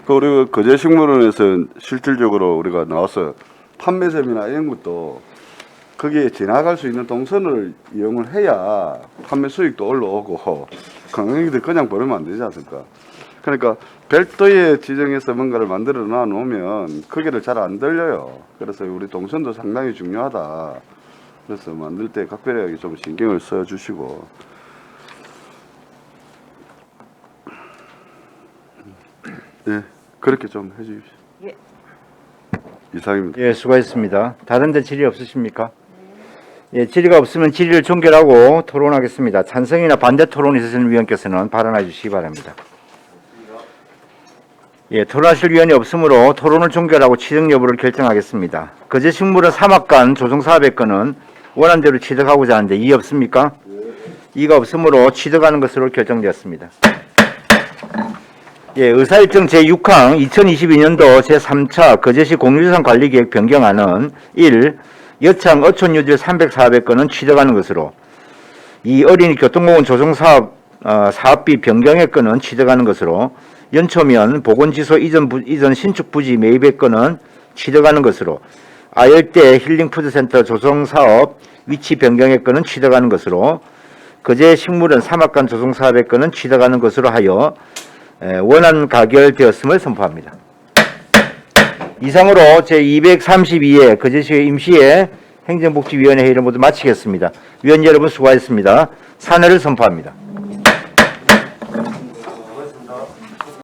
그 우리 거제 식물원에서 실질적으로 우리가 나와서 판매점이나 이런 것도 거기에 지나갈 수 있는 동선을 이용을 해야 판매 수익도 올라오고 관광객들 그냥 버리면 안 되지 않습니까? 그러니까 별도의 지정해서 뭔가를 만들어 놔 놓으면 거기를 잘 안 들려요. 그래서 우리 동선도 상당히 중요하다. 그래서 만들 때 각별하게 좀 신경을 써 주시고. 예, 그렇게 좀 해주십시오. 예. 이상입니다. 예, 수고하셨습니다. 다른 데 질의 없으십니까? 예, 질의가 없으면 질의를 종결하고 토론하겠습니다. 찬성이나 반대 토론이 있으신 위원께서는 발언해 주시기 바랍니다. 예, 토론하실 위원이 없으므로 토론을 종결하고 취득 여부를 결정하겠습니다. 거제식물원 사막간 조성사업의 건은 원안대로 취득하고자 하는데 이의 없습니까? 이의가 없으므로 취득하는 것으로 결정되었습니다. 예, 의사일정 제6항 2022년도 제3차 거제시 공유유산 관리계획 변경안은 1. 여창 어촌유질 304회 건은 취득하는 것으로 2. 어린이 교통공원 조성사업 사업비 변경의 건은 취득하는 것으로 연초면 보건지소 이전 신축 부지 매입의 건은 취득하는 것으로 아열대 힐링푸드센터 조성사업 위치 변경의 건은 취득하는 것으로 거제식물원 사막간 조성사업의 건은 취득하는 것으로 하여 원안 가결되었음을 선포합니다. 이상으로 제232회 거제시의 임시회 행정복지위원회 회의를 모두 마치겠습니다. 위원 여러분 수고하셨습니다. 사내를 선포합니다.